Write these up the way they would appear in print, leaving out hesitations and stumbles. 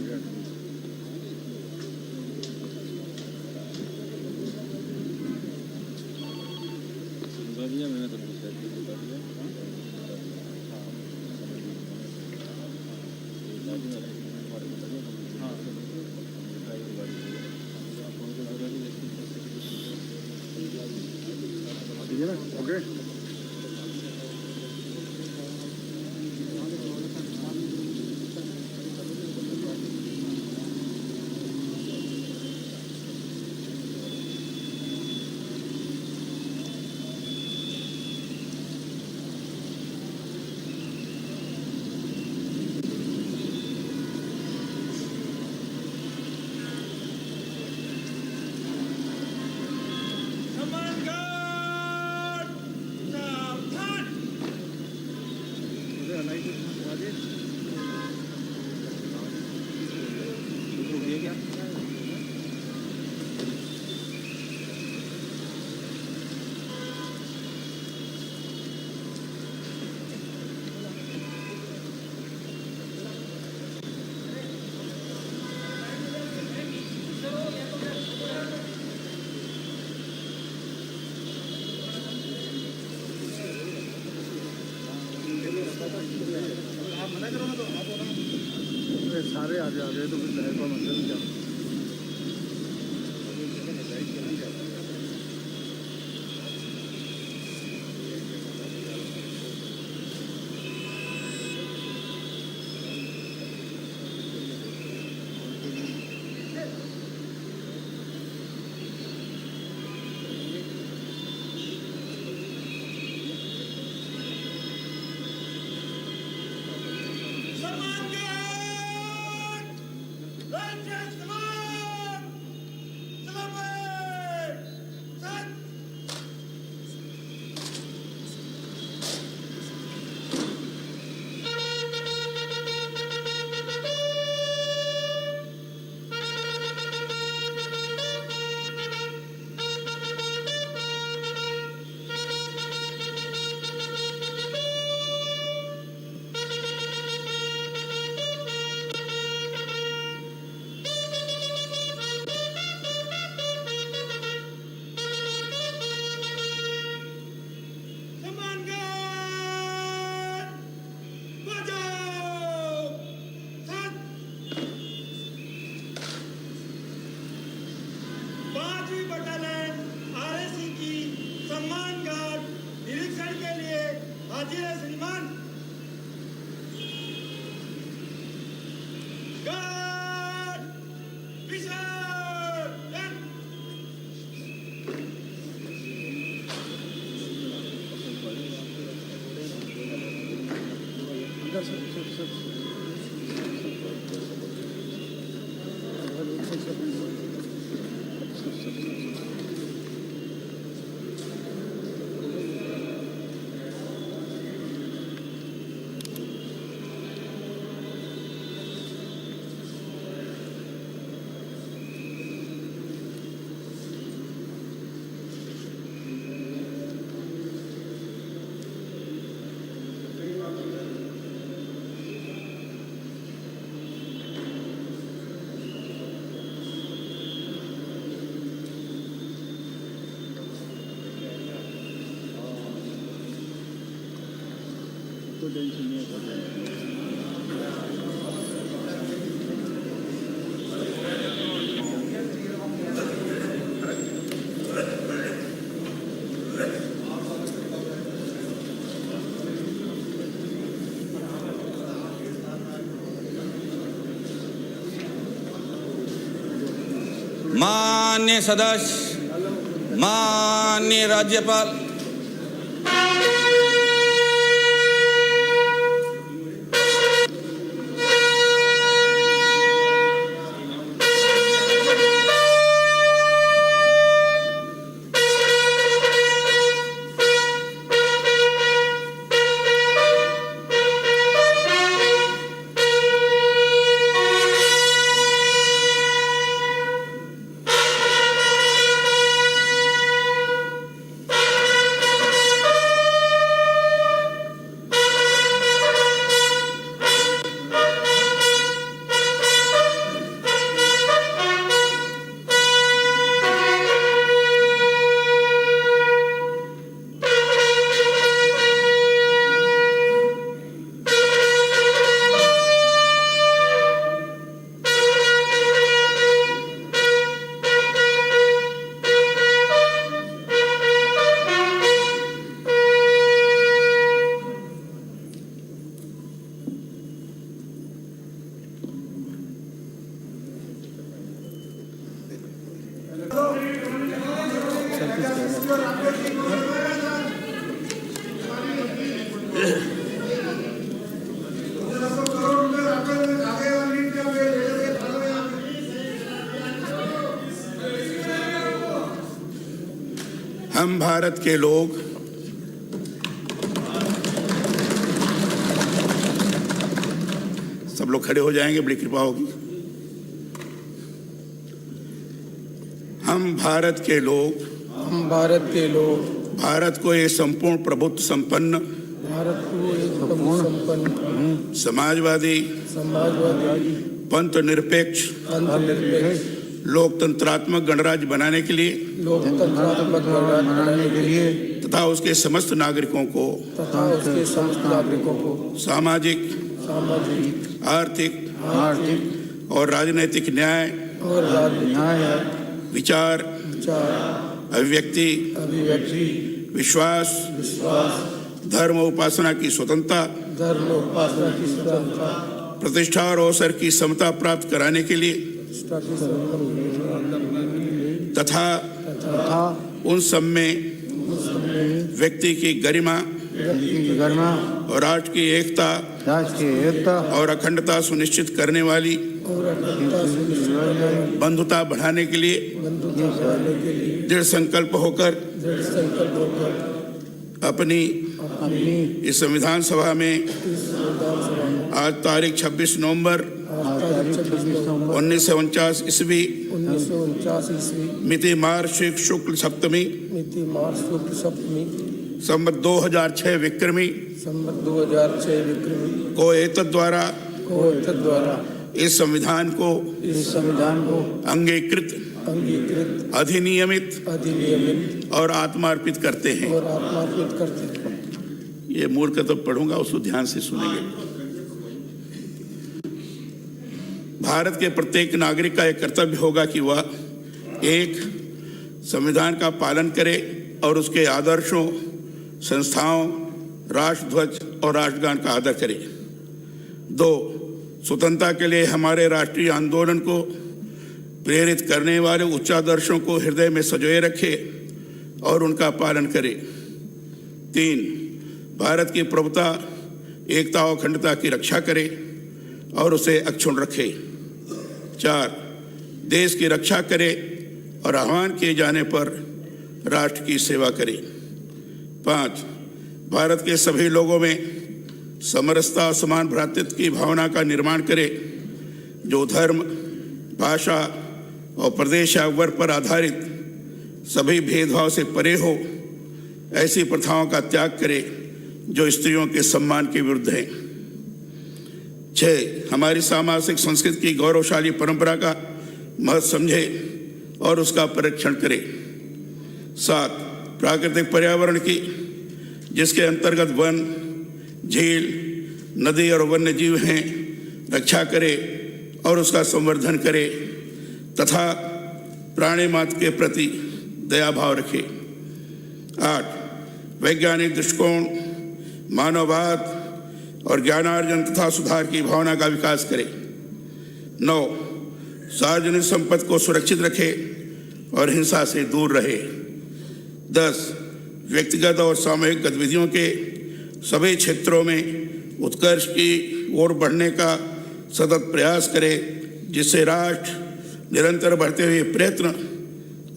गया। बता दिया मैंने सब कुछ बता दिया। ठीक है ना? ओके। सारे आ गए तो फिर लहर का मतलब क्या। तो टेंशन नहीं है। माननीय सदस्य, माननीय राज्यपाल, हम भारत के लोग सब लोग खड़े हो जाएंगे, बड़ी कृपा होगी। हम भारत के लोग भारत को एक संपूर्ण प्रभुत्व संपन्न समाजवादी पंथ निरपेक्ष लोकतंत्रात्मक गणराज्य बनाने के लिए तथा उसके समस्त नागरिकों को सामाजिक आर्थिक और राजनैतिक न्याय विचार अभिव्यक्ति विश्वास धर्म उपासना की स्वतंत्रता प्रतिष्ठा और अवसर की समता प्राप्त कराने के लिए तथा उन सब में व्यक्ति की गरिमा और राष्ट्र की एकता और अखंडता सुनिश्चित करने वाली बंधुता बढ़ाने के लिए दृढ़ संकल्प होकर अपनी इस संविधान सभा में आज तारीख 26 नवंबर 1949 ईस्वी मिति मार्च शुक्ल सप्तमी संवत 2006 विक्रमी को एतद् द्वारा इस संविधान को अंगीकृत अधिनियमित और आत्मार्पित करते हैं। ये मूल का तो पढ़ूंगा, उसको ध्यान से सुनेंगे। भारत के प्रत्येक नागरिक का यह कर्तव्य होगा कि वह एक संविधान का पालन करे और उसके आदर्शों संस्थाओं राष्ट्रध्वज और राष्ट्रगान का आदर करे। 2 स्वतंत्रता के लिए हमारे राष्ट्रीय आंदोलन को प्रेरित करने वाले उच्चादर्शों को हृदय में संजोए रखे और उनका पालन करे। 3 भारत की प्रभुता एकता और अखंडता की रक्षा करे और उसे अक्षुण्ण रखे। 4 देश की रक्षा करे और आह्वान किए जाने पर राष्ट्र की सेवा करे। 5 भारत के सभी लोगों में समरसता और समान भ्रातृत्व की भावना का निर्माण करे, जो धर्म भाषा और प्रदेश या वर्ग पर आधारित सभी भेदभाव से परे हो। ऐसी प्रथाओं का त्याग करे जो स्त्रियों के सम्मान के विरुद्ध हैं। 6 हमारी सामाजिक संस्कृति की गौरवशाली परंपरा का महत्व समझे और उसका परीक्षण करे। 7 प्राकृतिक पर्यावरण की, जिसके अंतर्गत वन झील नदी और वन्य जीव हैं, रक्षा करे और उसका संवर्धन करे तथा प्राणी मात्र के प्रति दया भाव रखे। 8 वैज्ञानिक दृष्टिकोण मानववाद और ज्ञानार्जन तथा सुधार की भावना का विकास करे। 9 सार्वजनिक संपत्ति को सुरक्षित रखे और हिंसा से दूर रहे। 10 व्यक्तिगत और सामूहिक गतिविधियों के सभी क्षेत्रों में उत्कर्ष की ओर बढ़ने का सतत प्रयास करे, जिससे राष्ट्र निरंतर बढ़ते हुए प्रयत्न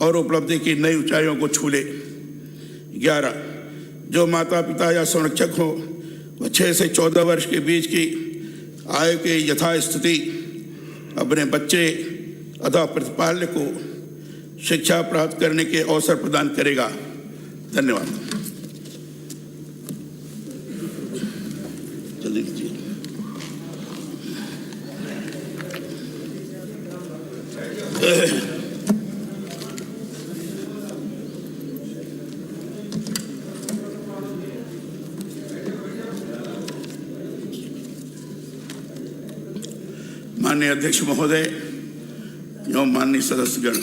और उपलब्धि की नई ऊंचाइयों को छू ले। 11 जो माता पिता या संरक्षक हो वह 6 से 14 वर्ष के बीच की आयु के यथास्थिति अपने बच्चे अथवा प्रतिपाल्य को शिक्षा प्राप्त करने के अवसर प्रदान करेगा। धन्यवाद। जल्दी कीजिए। माननीय अध्यक्ष महोदय एवं माननीय सदस्यगण,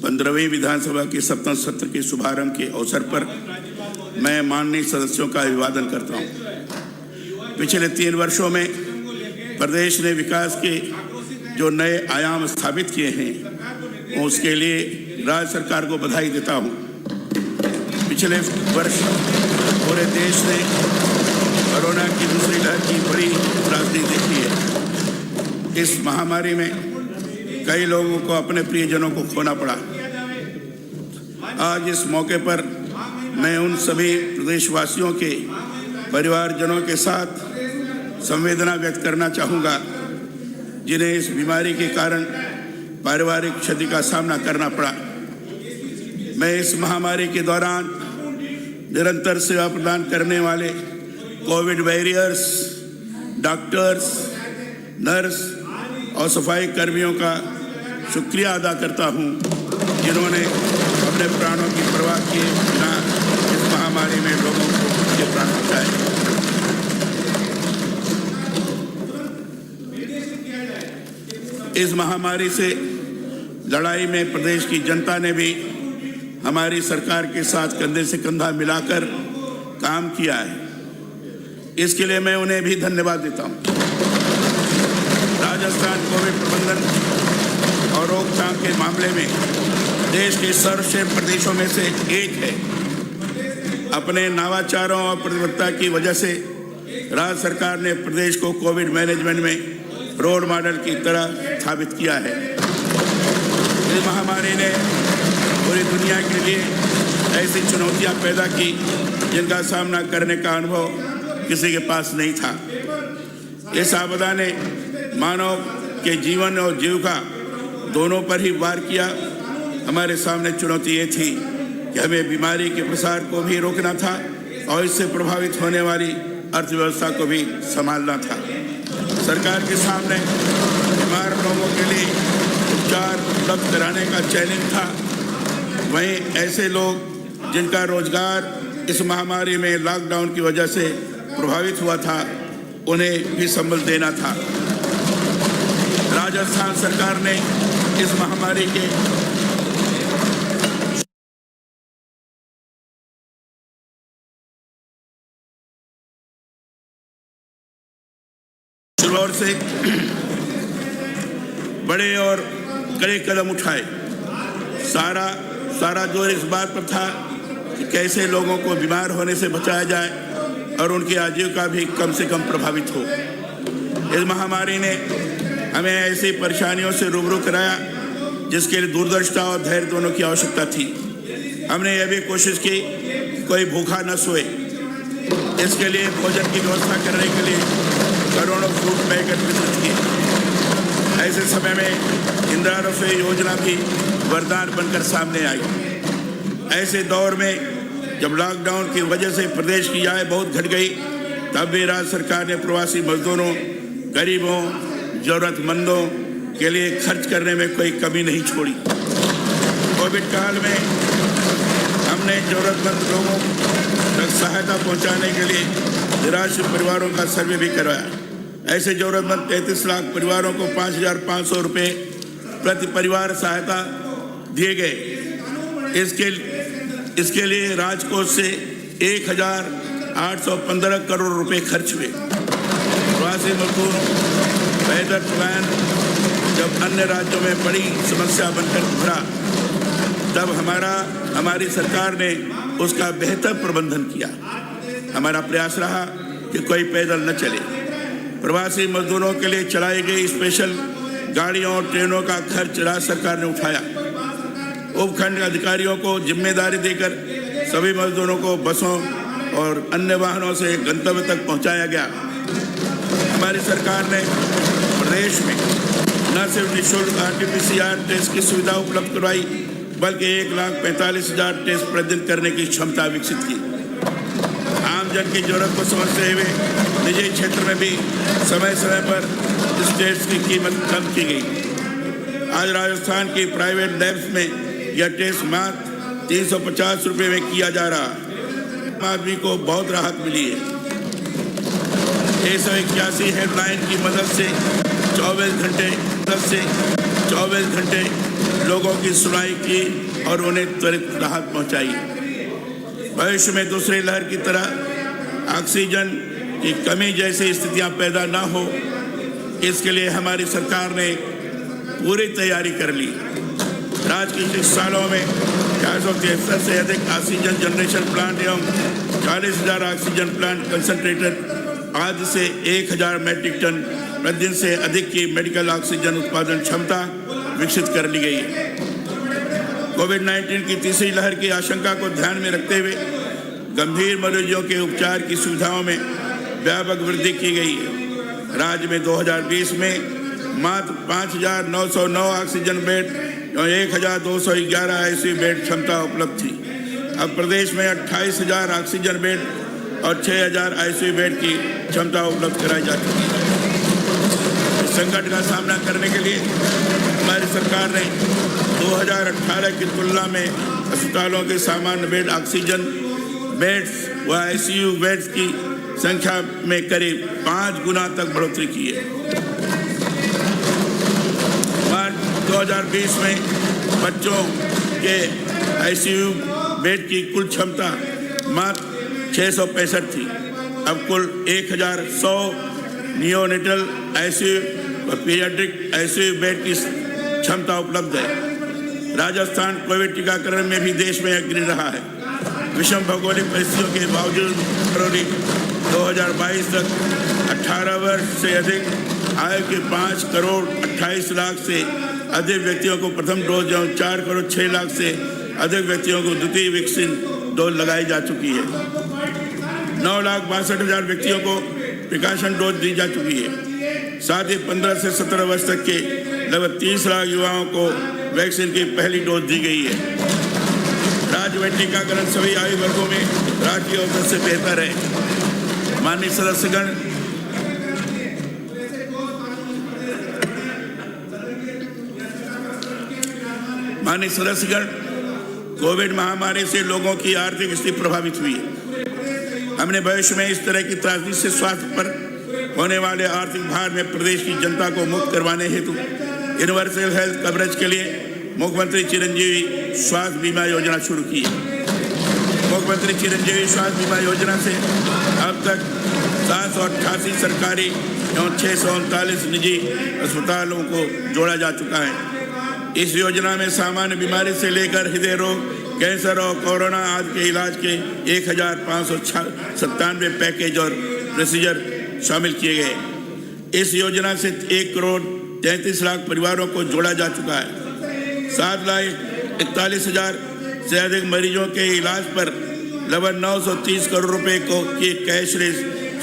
पंद्रहवीं विधानसभा के 7वें सत्र के शुभारंभ के अवसर पर मैं माननीय सदस्यों का अभिवादन करता हूं। पिछले 3 वर्षों में प्रदेश ने विकास के जो नए आयाम स्थापित किए हैं उसके लिए राज्य सरकार को बधाई देता हूं। पिछले वर्ष पूरे देश ने कोरोना की दूसरी लहर की बड़ी त्रासदी देखी है। इस महामारी में कई लोगों को अपने प्रियजनों को खोना पड़ा। आज इस मौके पर मैं उन सभी प्रदेशवासियों के परिवारजनों के साथ संवेदना व्यक्त करना चाहूँगा जिन्हें इस बीमारी के कारण पारिवारिक क्षति का सामना करना पड़ा। मैं इस महामारी के दौरान निरंतर सेवा प्रदान करने वाले कोविड वॉरियर्स, डॉक्टर्स, नर्स और सफाई कर्मियों का शुक्रिया अदा करता हूं जिन्होंने अपने प्राणों की परवाह किए बिना इस महामारी में लोगों को ये प्राण बचाए। इस महामारी से लड़ाई में प्रदेश की जनता ने भी हमारी सरकार के साथ कंधे से कंधा मिलाकर काम किया है। इसके लिए मैं उन्हें भी धन्यवाद देता हूं। राजस्थान कोविड प्रबंधन और रोकथाम के मामले में देश के सर्वश्रेष्ठ प्रदेशों में से एक है। अपने नवाचारों और प्रतिबद्धता की वजह से राज्य सरकार ने प्रदेश को कोविड मैनेजमेंट में रोल मॉडल की तरह स्थापित किया है। इस महामारी ने पूरी दुनिया के लिए ऐसी चुनौतियां पैदा की जिनका सामना करने का अनुभव किसी के पास नहीं था। इस आपदा ने मानव के जीवन और जीविका दोनों पर ही वार किया। हमारे सामने चुनौती ये थी कि हमें बीमारी के प्रसार को भी रोकना था और इससे प्रभावित होने वाली अर्थव्यवस्था को भी संभालना था। सरकार के सामने बीमार लोगों के लिए उपचार उपलब्ध कराने का चैलेंज था। वहीं ऐसे लोग जिनका रोजगार इस महामारी में लॉकडाउन की वजह से प्रभावित हुआ था उन्हें भी संबल देना था। राजस्थान सरकार ने इस महामारी के शुरुआत से बड़े और कड़े कदम उठाए। सारा जोर इस बात पर था कि कैसे लोगों को बीमार होने से बचाया जाए और उनकी आजीविका भी कम से कम प्रभावित हो। इस महामारी ने हमें ऐसी परेशानियों से रूबरू कराया जिसके लिए दूरदर्शिता और धैर्य दोनों की आवश्यकता थी। हमने यह भी कोशिश की कोई भूखा न सोए। इसके लिए भोजन की व्यवस्था करने के लिए करोड़ों फूड पैकेट वितरित किए। ऐसे समय में इंदिरा रसोई योजना भी वरदान बनकर सामने आई। ऐसे दौर में जब लॉकडाउन की वजह से प्रदेश की आय बहुत घट गई तब भी राज्य सरकार ने प्रवासी मजदूरों, गरीबों, जरूरतमंदों के लिए खर्च करने में कोई कमी नहीं छोड़ी। कोविड काल में हमने जरूरतमंद लोगों तक सहायता पहुंचाने के लिए निराश्रित परिवारों का सर्वे भी करवाया। ऐसे जरूरतमंद 33 लाख परिवारों को 5,500 रुपये प्रति परिवार सहायता दिए गए। इसके लिए राजकोष से 1,815 करोड़ रुपए खर्च हुए। प्रवासी मजदूर बेहतर पलायन जब अन्य राज्यों में बड़ी समस्या बनकर उभरा तब हमारी सरकार ने उसका बेहतर प्रबंधन किया। हमारा प्रयास रहा कि कोई पैदल न चले। प्रवासी मजदूरों के लिए चलाई गई स्पेशल गाड़ियों और ट्रेनों का खर्च राज्य सरकार ने उठाया। उपखंड अधिकारियों को जिम्मेदारी देकर सभी मजदूरों को बसों और अन्य वाहनों से गंतव्य तक पहुंचाया गया। हमारी सरकार ने प्रदेश में न सिर्फ निःशुल्क RT-PCR टेस्ट की सुविधा उपलब्ध करवाई बल्कि 1,45,000 टेस्ट प्रतिदिन करने की क्षमता विकसित की। आमजन की जरूरत को समझते हुए निजी क्षेत्र में भी समय समय पर इस टेस्ट की कीमत कम की गई। आज राजस्थान की प्राइवेट लैब्स में यह टेस्ट मात्र 350 रुपये में किया जा रहा है। आदमी को बहुत राहत मिली है। 181 हेल्पलाइन की मदद से 24 घंटे लोगों की सुनवाई की और उन्हें त्वरित राहत पहुंचाई। भविष्य में दूसरी लहर की तरह ऑक्सीजन की कमी जैसी स्थितियां पैदा न हो इसके लिए हमारी सरकार ने पूरी तैयारी कर ली। राज्य के 6 सालों में 473 से अधिक ऑक्सीजन जनरेशन प्लांट एवं 40,000 ऑक्सीजन प्लांट कंसंट्रेटर आज से 1,000 मैट्रिक टन प्रतिदिन से अधिक की मेडिकल ऑक्सीजन उत्पादन क्षमता विकसित कर ली गई है। कोविड-19 की तीसरी लहर की आशंका को ध्यान में रखते हुए गंभीर मरीजों के उपचार की सुविधाओं में व्यापक वृद्धि की गई है। राज्य में 2020 में मात्र 5,909 ऑक्सीजन बेड और 1,211 आईसीयू बेड क्षमता उपलब्ध थी। अब प्रदेश में 28,000 ऑक्सीजन बेड और 6,000 आईसीयू बेड की क्षमता उपलब्ध कराई जा चुकी है। इस संकट का सामना करने के लिए हमारी सरकार ने 2018 की तुलना में अस्पतालों के सामान्य बेड, ऑक्सीजन बेड्स व आईसीयू बेड्स की संख्या में करीब 5 गुना तक बढ़ोतरी की है। मार्च 2020 में बच्चों के आईसीयू बेड की कुल क्षमता मात्र 665 थी। अब कुल 1,100 नियोनेटल आईसीयू व पीडियाट्रिक आईसीयू बेड की क्षमता उपलब्ध है। राजस्थान कोविड टीकाकरण में भी देश में अग्रणी रहा है। विषम भौगोलिक परिस्थितियों के बावजूद फरवरी 2022 तक 18 वर्ष से अधिक आयु के 5 करोड़ 28 लाख से अधिक व्यक्तियों को प्रथम डोज एवं 4 करोड़ 6 लाख से अधिक व्यक्तियों को द्वितीय वैक्सीन डोज लगाई जा चुकी है। 9,62,000 व्यक्तियों को प्रिकॉशन डोज दी जा चुकी है। साथ ही 15 से 17 वर्ष तक के लगभग 30 लाख युवाओं को वैक्सीन की पहली डोज दी गई है। राज्य में टीकाकरण सभी आयु वर्गों में राज्य की औसत से बेहतर है। माननीय सदस्यगण, कोविड महामारी से लोगों की आर्थिक स्थिति प्रभावित हुई है। हमने भविष्य में इस तरह की त्रासदी से स्वास्थ्य पर होने वाले आर्थिक भार में प्रदेश की जनता को मुक्त करवाने हेतु यूनिवर्सल हेल्थ कवरेज के लिए मुख्यमंत्री चिरंजीवी स्वास्थ्य बीमा योजना शुरू की है। मुख्यमंत्री चिरंजीवी स्वास्थ्य बीमा योजना से अब तक 788 सरकारी एवं 639 निजी अस्पतालों को जोड़ा जा चुका है। इस योजना में सामान्य बीमारी से लेकर हृदय रोग, कैंसर और कोरोना आदि के इलाज के 1,597 पैकेज और प्रोसीजर शामिल किए गए। इस योजना से 1 करोड़ 33 लाख परिवारों को जोड़ा जा चुका है। 7,41,000 से अधिक मरीजों के इलाज पर लगभग 930 करोड़ रुपए की कैशलेस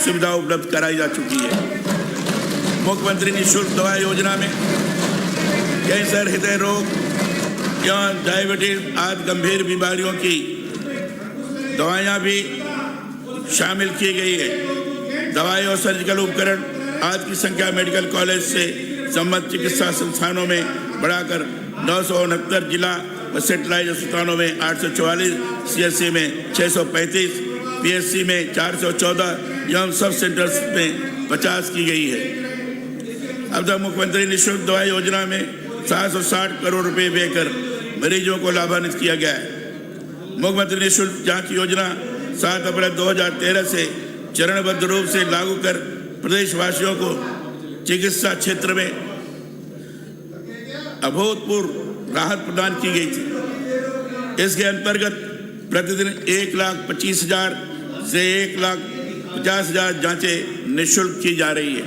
सुविधा उपलब्ध कराई जा चुकी है। मुख्यमंत्री निःशुल्क दवा योजना में कैंसर, हृदय रोग या डायबिटीज आदि गंभीर बीमारियों की दवाइयाँ भी शामिल की गई है। दवाई और सर्जिकल उपकरण आदि की संख्या मेडिकल कॉलेज से संबद्ध चिकित्सा संस्थानों में बढ़ाकर 969 जिला व सेटेलाइट अस्पतालों में 844, CHC में 635, PSC में 414 एवं सब सेंटर्स में 50 की गई है। अब तक मुख्यमंत्री निःशुल्क दवा योजना में 760 करोड़ रुपए देकर मरीजों को लाभान्वित किया गया है। मुख्यमंत्री निःशुल्क जांच योजना 7 अप्रैल 2013 से चरणबद्ध रूप से लागू कर प्रदेशवासियों को चिकित्सा क्षेत्र में अभूतपूर्व राहत प्रदान की गई थी। इसके अंतर्गत प्रतिदिन 1,25,000 से 1,50,000 जांचें निःशुल्क की जा रही है।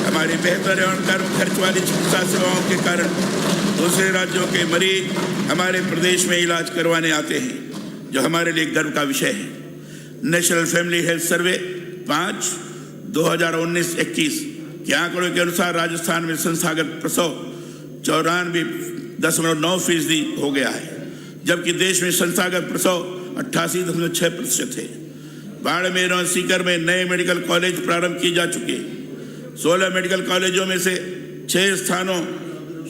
हमारी बेहतर एवं कम खर्च वाली चिकित्सा सेवाओं के कारण दूसरे राज्यों के मरीज हमारे प्रदेश में इलाज करवाने आते हैं, जो हमारे लिए गर्व का विषय है। नेशनल फैमिली हेल्थ सर्वे 5/2019-21 के आंकड़ों के अनुसार राजस्थान में संस्थागत प्रसव 94.9% हो गया है, जबकि देश में संस्थागत प्रसव 88.6% है। बाड़मेर और सीकर में नए मेडिकल कॉलेज प्रारंभ किए जा चुके हैं। 16 मेडिकल कॉलेजों में से 6 स्थानों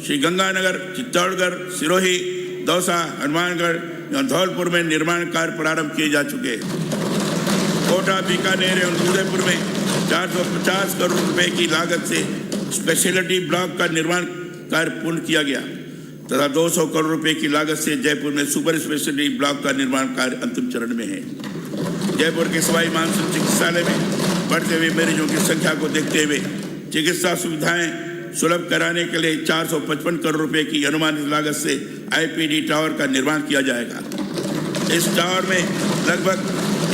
श्री गंगानगर, चित्तौड़गढ़, सिरोही, दौसा, हनुमानगढ़ और धौलपुर में निर्माण कार्य प्रारंभ किए जा चुके हैं। कोटा, बीकानेर एवं उदयपुर में 450 करोड़ रुपए की लागत से स्पेशलिटी ब्लॉक का निर्माण कार्य पूर्ण किया गया तथा 200 करोड़ रुपए की लागत से जयपुर में सुपर स्पेशलिटी ब्लॉक का निर्माण कार्य अंतिम चरण में है। जयपुर के सवाई मानसिंह चिकित्सालय में बढ़ते हुए मरीजों की संख्या को देखते हुए चिकित्सा सुविधाएं सुलभ कराने के लिए 455 करोड़ रुपए की अनुमानित लागत से आईपीडी टावर का निर्माण किया जाएगा। इस टावर में लगभग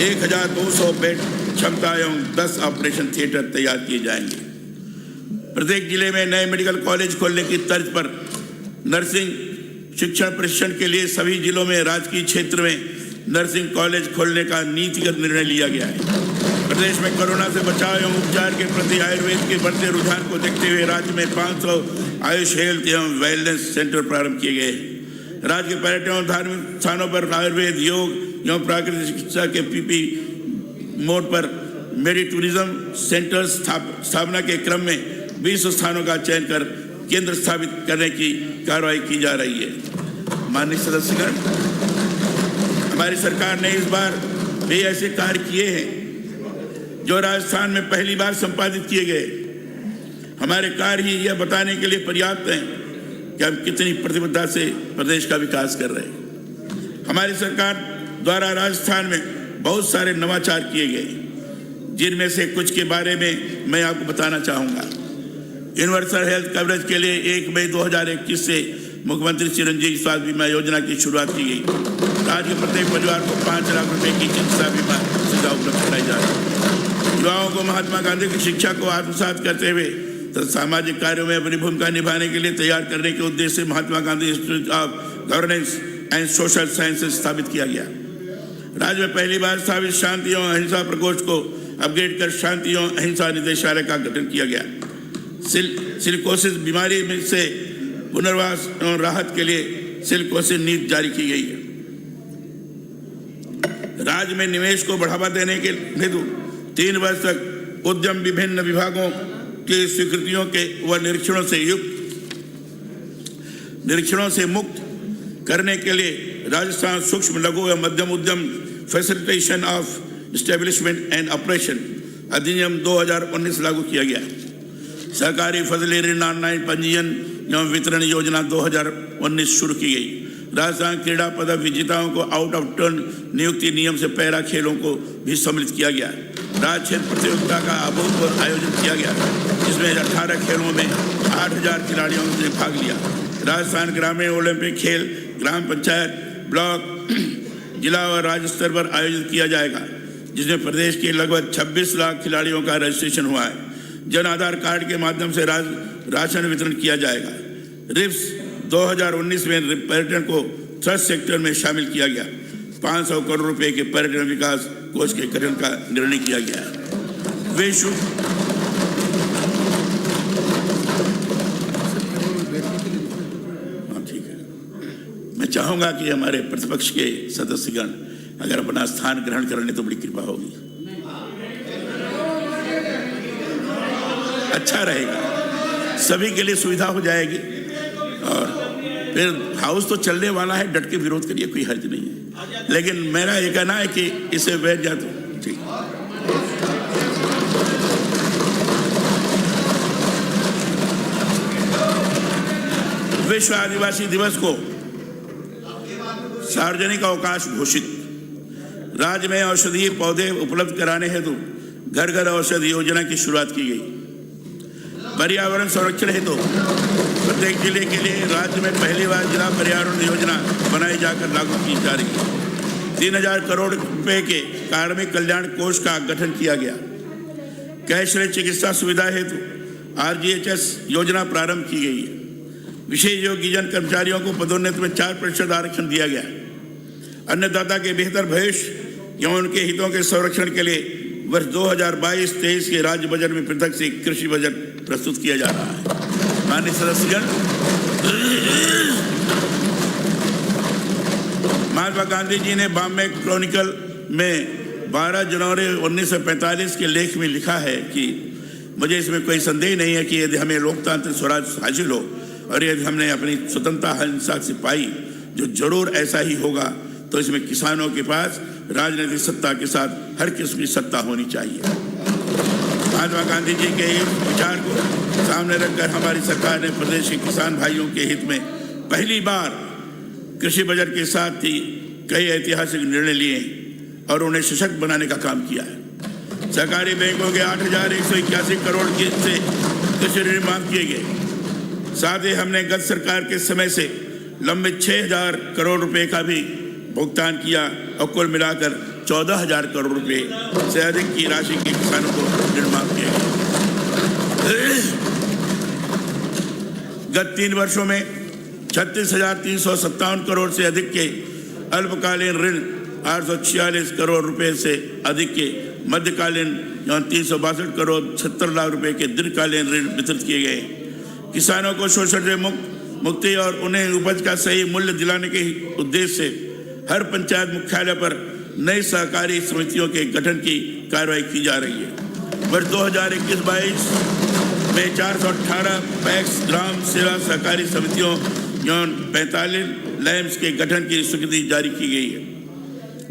1200 बेड क्षमता एवं 10 ऑपरेशन थिएटर तैयार किए जाएंगे। प्रत्येक जिले में नए मेडिकल कॉलेज खोलने की तर्ज पर नर्सिंग शिक्षण प्रशिक्षण के लिए सभी जिलों में राजकीय क्षेत्र में नर्सिंग कॉलेज खोलने का नीतिगत निर्णय लिया गया है। प्रदेश में कोरोना से बचाव एवं उपचार के प्रति आयुर्वेद के बढ़ते रुझान को देखते हुए राज्य में 500 आयुष हेल्थ एवं वेलनेस सेंटर प्रारंभ किए गए। राज्य के पर्यटन और धार्मिक स्थानों पर आयुर्वेद, योग एवं प्राकृतिक चिकित्सा के पीपी मोड पर मेडी टूरिज्म सेंटर स्थापना के क्रम में 20 स्थानों का चयन कर केंद्र स्थापित करने की कार्रवाई की जा रही है। माननीय सदस्यगण, हमारी सरकार ने इस बार भी ऐसे कार्य किए हैं जो राजस्थान में पहली बार संपादित किए गए। हमारे कार्य ही यह बताने के लिए पर्याप्त हैं कि हम कितनी प्रतिबद्धता से प्रदेश का विकास कर रहे हैं। हमारी सरकार द्वारा राजस्थान में बहुत सारे नवाचार किए गए, जिनमें से कुछ के बारे में मैं आपको बताना चाहूँगा। यूनिवर्सल हेल्थ कवरेज के लिए 1 मई 2021 से मुख्यमंत्री चिरंजीवी स्वास्थ्य बीमा योजना की शुरुआत की गई। राज्य के प्रत्येक परिवार को 5 लाख रुपए की चिकित्सा बीमा सुविधा उपलब्ध कराई जा रही है। युवाओं को महात्मा गांधी की शिक्षा को आत्मसात करते हुए तो सामाजिक कार्यों में अपनी भूमिका निभाने के लिए तैयार करने के उद्देश्य से Mahatma Gandhi institute of governance and social sciences स्थापित किया गया। राज्य में पहली बार स्थापित शांति एवं अहिंसा प्रकोष्ठ को अपग्रेड कर शांति एवं अहिंसा निदेशालय का गठन किया गया। सिलिकोसिस बीमारी में से पुनर्वास एवं राहत के लिए सिलिकोसिस नीति जारी की गई है। राज्य में निवेश को बढ़ावा देने के हेतु 3 वर्ष तक उद्यम विभिन्न विभागों की स्वीकृतियों के व निरीक्षणों से मुक्त करने के लिए राजस्थान सूक्ष्म लघु एवं मध्यम उद्यम facilitation of establishment and operation अधिनियम 2019 लागू किया गया। सहकारी फसली ऋण ऑनलाइन पंजीयन एवं वितरण योजना 2019 शुरू की गई। राजस्थान क्रीड़ा पदक विजेताओं को आउट ऑफ टर्न नियुक्ति नियम से पैरा खेलों को भी सम्मिलित किया गया। राज्य क्षेत्र प्रतियोगिता का अभूतपूर्व आयोजन किया गया, जिसमें 18 खेलों में 8000 खिलाड़ियों ने भाग लिया। राजस्थान ग्रामीण ओलंपिक खेल ग्राम पंचायत, ब्लॉक, जिला और राज्य स्तर पर आयोजित किया जाएगा, जिसमें प्रदेश के लगभग 26 लाख खिलाड़ियों का रजिस्ट्रेशन हुआ है। जन आधार कार्ड के माध्यम से राशन वितरण किया जाएगा। रिप्स 2019 में पर्यटन को थ्रस्ट सेक्टर में शामिल किया गया। 500 करोड़ रुपए के पर्यटन विकास कोष के गठन का निर्णय किया गया है। विश्व ठीक है, मैं चाहूंगा कि हमारे प्रतिपक्ष के सदस्यगण अगर अपना स्थान ग्रहण कर लें तो बड़ी कृपा होगी, अच्छा रहेगा, सभी के लिए सुविधा हो जाएगी। और फिर हाउस तो चलने वाला है, डट के विरोध करिए, कोई हर्ज नहीं है। लेकिन मेरा ये कहना है कि इसे बैठ जाते ठीक। विश्व आदिवासी दिवस को सार्वजनिक अवकाश घोषित। राज्य में औषधीय पौधे उपलब्ध कराने हेतु घर घर औषधि योजना की शुरुआत की गई। पर्यावरण संरक्षण हेतु प्रत्येक जिले के लिए राज्य में पहली बार जिला पर्यावरण योजना बनाई जाकर लागू की जा रही है। 3000 करोड़ रुपए के कार्मिक कल्याण कोष का गठन किया गया। कैशलेस चिकित्सा सुविधा हेतु RGHS योजना प्रारंभ की गई है। विशेष योग्यजन कर्मचारियों को पदोन्नति में 4% आरक्षण दिया गया। अन्नदाता के बेहतर भविष्य एवं उनके हितों के संरक्षण के लिए वर्ष 2022-23 के राज्य बजट में पृथक से कृषि बजट प्रस्तुत किया जा रहा है। माननीय सदस्यगण, महात्मा गांधी जी ने बॉम्बे क्रॉनिकल में 12 जनवरी 1945 के लेख में लिखा है कि मुझे इसमें कोई संदेह नहीं है कि यदि हमें लोकतांत्रिक स्वराज हासिल हो और यदि हमने अपनी स्वतंत्रता हिंसा से पाई, जो जरूर ऐसा ही होगा, तो इसमें किसानों के पास राजनीतिक सत्ता के साथ हर किस्म की सत्ता होनी चाहिए। महात्मा गांधी जी के इस विचार को सामने रखकर हमारी सरकार ने प्रदेश के किसान भाइयों के हित में पहली बार कृषि बजट के साथ ही कई ऐतिहासिक निर्णय लिए और उन्हें सशक्त बनाने का काम किया है। सहकारी बैंकों के 8181 करोड़ से कृषि ऋण माफ किए गए। साथ ही हमने गत सरकार के समय से लंबित 6,000 करोड़ रुपए का भी भुगतान किया और कुल मिलाकर 14,000 करोड़ रुपए से अधिक की राशि के किसानों को ऋण माफ किए गए। गत 3 वर्षों में 36,357 करोड़ से अधिक के अल्पकालीन ऋण, 846 करोड़ रुपए से अधिक के मध्यकालीन एवं 362 करोड़ 76 लाख रुपए के दीर्घकालीन ऋण वितरित किए गए। किसानों को शोषण से मुक्ति और उन्हें उपज का सही मूल्य दिलाने के उद्देश्य से हर पंचायत मुख्यालय पर नई सहकारी समितियों के गठन की कार्रवाई की जा रही है। वर्ष 2021-22 में 418 पैक्स ग्राम सेवा सहकारी समितियों एवं 45 लैम्स के गठन की स्वीकृति जारी की गई है।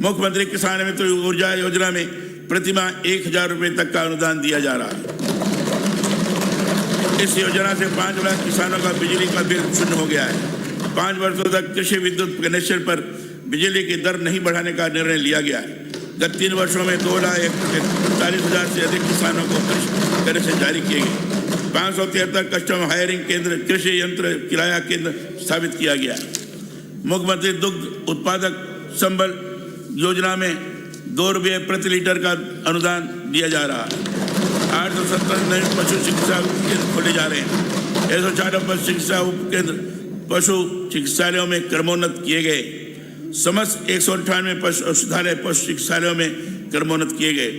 मुख्यमंत्री किसान मित्र ऊर्जा योजना में प्रतिमाह 1,000 रुपये तक का अनुदान दिया जा रहा है। इस योजना से 5 लाख किसानों का बिजली का बिल शून्य हो गया है। 5 वर्षों तक कृषि विद्युत कनेक्शन पर बिजली की दर नहीं बढ़ाने का निर्णय लिया गया है। गत 3 वर्षों में 2,41,000 से अधिक किसानों को कृषि कनेक्शन जारी किए गए। 573 कस्टम हायरिंग केंद्र, कृषि यंत्र किराया केंद्र स्थापित किया गया। मुख्यमंत्री दुग्ध उत्पादक संबल योजना में 2 रुपये प्रति लीटर का अनुदान दिया जा रहा है। 870 नए पशु चिकित्सा केंद्र खोले जा रहे हैं। 104 पशु चिकित्सा उपकेंद्र पशु चिकित्सालयों में क्रमोन्नत किए गए। समस्त 198 पशु औषधालय पशु चिकित्सालयों में क्रमोन्नत किए गए।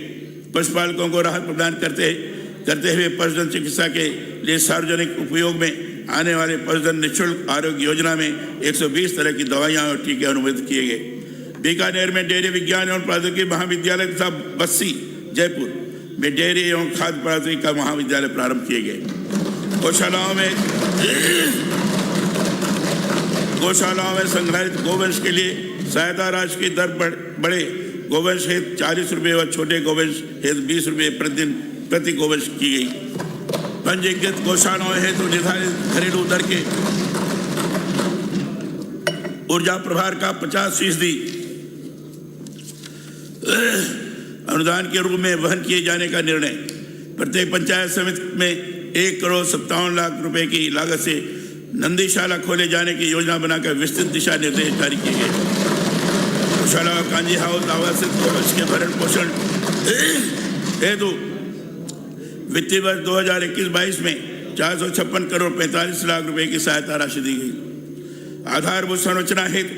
पशुपालकों को राहत प्रदान करते हुए पशुधन चिकित्सा के लिए सार्वजनिक उपयोग में आने वाले पशुधन निःशुल्क आरोग्य योजना में 120 तरह की दवाइयाँ और टीके अनुमोदित किए गए। बीकानेर में डेयरी विज्ञान एवं प्रौद्योगिकी महाविद्यालय तथा बस्सी जयपुर में डेयरी एवं खाद्य प्रौद्योगिकी का महाविद्यालय प्रारंभ किए गए। गौशालाओं में संग्रहित गोवंश के लिए सहायता राशि की दर बड़े गोवंश हेतु 40 रुपये व छोटे गोवंश हेतु 20 रुपये प्रतिदिन प्रति गोवंश की गई। पंजीकृत गौशालाओं हेतु निर्धारित घरेलू दर के ऊर्जा प्रभार का 50% अनुदान के रूप में वहन किए जाने का निर्णय। प्रत्येक पंचायत समिति में 1,57 लाख रुपए की लागत से नंदीशाला खोले जाने की योजना बनाकर विस्तृत दिशा निर्देश जारी किए गए। गौशाला व कांजी हाउस आवासित गोवंश के भरण पोषण हेतु वित्तीय वर्ष 2021-22 में 456 करोड़ 45 लाख रुपए की सहायता राशि दी गई। आधारभूत संरचना हेतु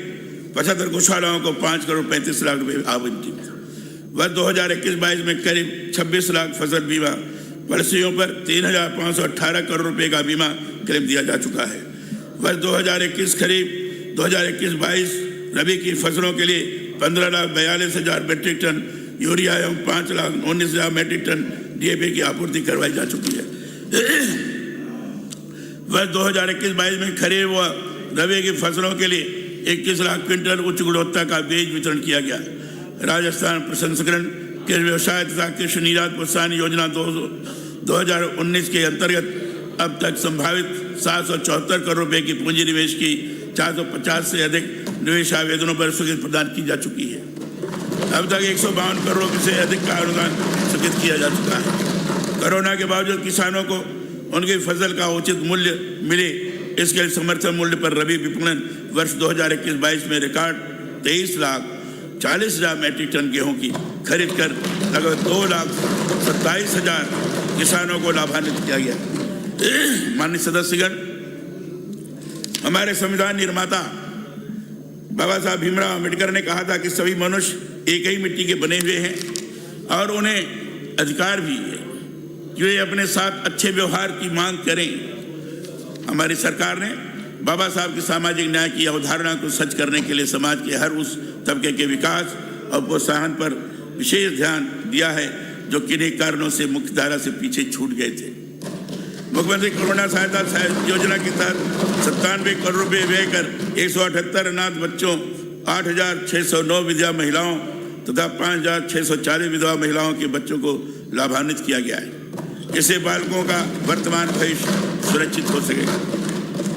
75 गौशालाओं को 5 करोड़ 35 लाख रुपए आवंटित। वर्ष 2021-22 में करीब 26 लाख फसल बीमा पॉलिसियों पर 3,518 करोड़ रुपए का बीमा क्लेम दिया जा चुका है। वर्ष 2021 खरीफ 2021-22 रबी की फसलों के लिए 15,42,000 मीट्रिक टन यूरिया एवं 5,19,000 मीट्रिक टन DAP की आपूर्ति करवाई जा चुकी है। वर्ष 2021-22 में खरीफ व रबी की फसलों के लिए 21 लाख क्विंटल उच्च गुणवत्ता का बीज वितरण किया गया। राजस्थान प्रसंस्करण कृषि व्यवसाय तथा कृषि निर्यात प्रोत्साहन योजना 2019 के अंतर्गत अब तक संभावित 774 करोड़ रुपए की पूंजी निवेश की 450 से अधिक निवेश आवेदनों पर स्वीकृति प्रदान की जा चुकी है। अब तक 152 करोड़ से अधिक का अनुदान स्वीकृत किया जा चुका है। कोरोना के बावजूद किसानों को उनकी फसल का उचित मूल्य मिले, इसके लिए समर्थन मूल्य पर रबी विपणन वर्ष 2021-22 में रिकॉर्ड 23,40,000 मीट्रिक टन गेहूं की खरीद कर लगभग 2,27,000 किसानों को लाभान्वित किया गया। माननीय सदस्यगण, हमारे संविधान निर्माता बाबा साहब भीमराव अम्बेडकर ने कहा था कि सभी मनुष्य एक ही मिट्टी के बने हुए हैं और उन्हें अधिकार भी है कि वे अपने साथ अच्छे व्यवहार की मांग करें। हमारी सरकार ने बाबा साहब की सामाजिक न्याय की अवधारणा को सच करने के लिए समाज के हर उस तबके के विकास और प्रोत्साहन पर विशेष ध्यान दिया है जो किन्हीं कारणों से मुख्य धारा से पीछे छूट गए थे। मुख्यमंत्री कोरोना सहायता योजना के तहत 97 करोड़ रुपए व्यय कर 178 अनाथ बच्चों, 8,609 विधवा महिलाओं तथा 5,640 विधवा महिलाओं के बच्चों को लाभान्वित किया गया है। इससे बालकों का वर्तमान भविष्य सुरक्षित हो सकेगा।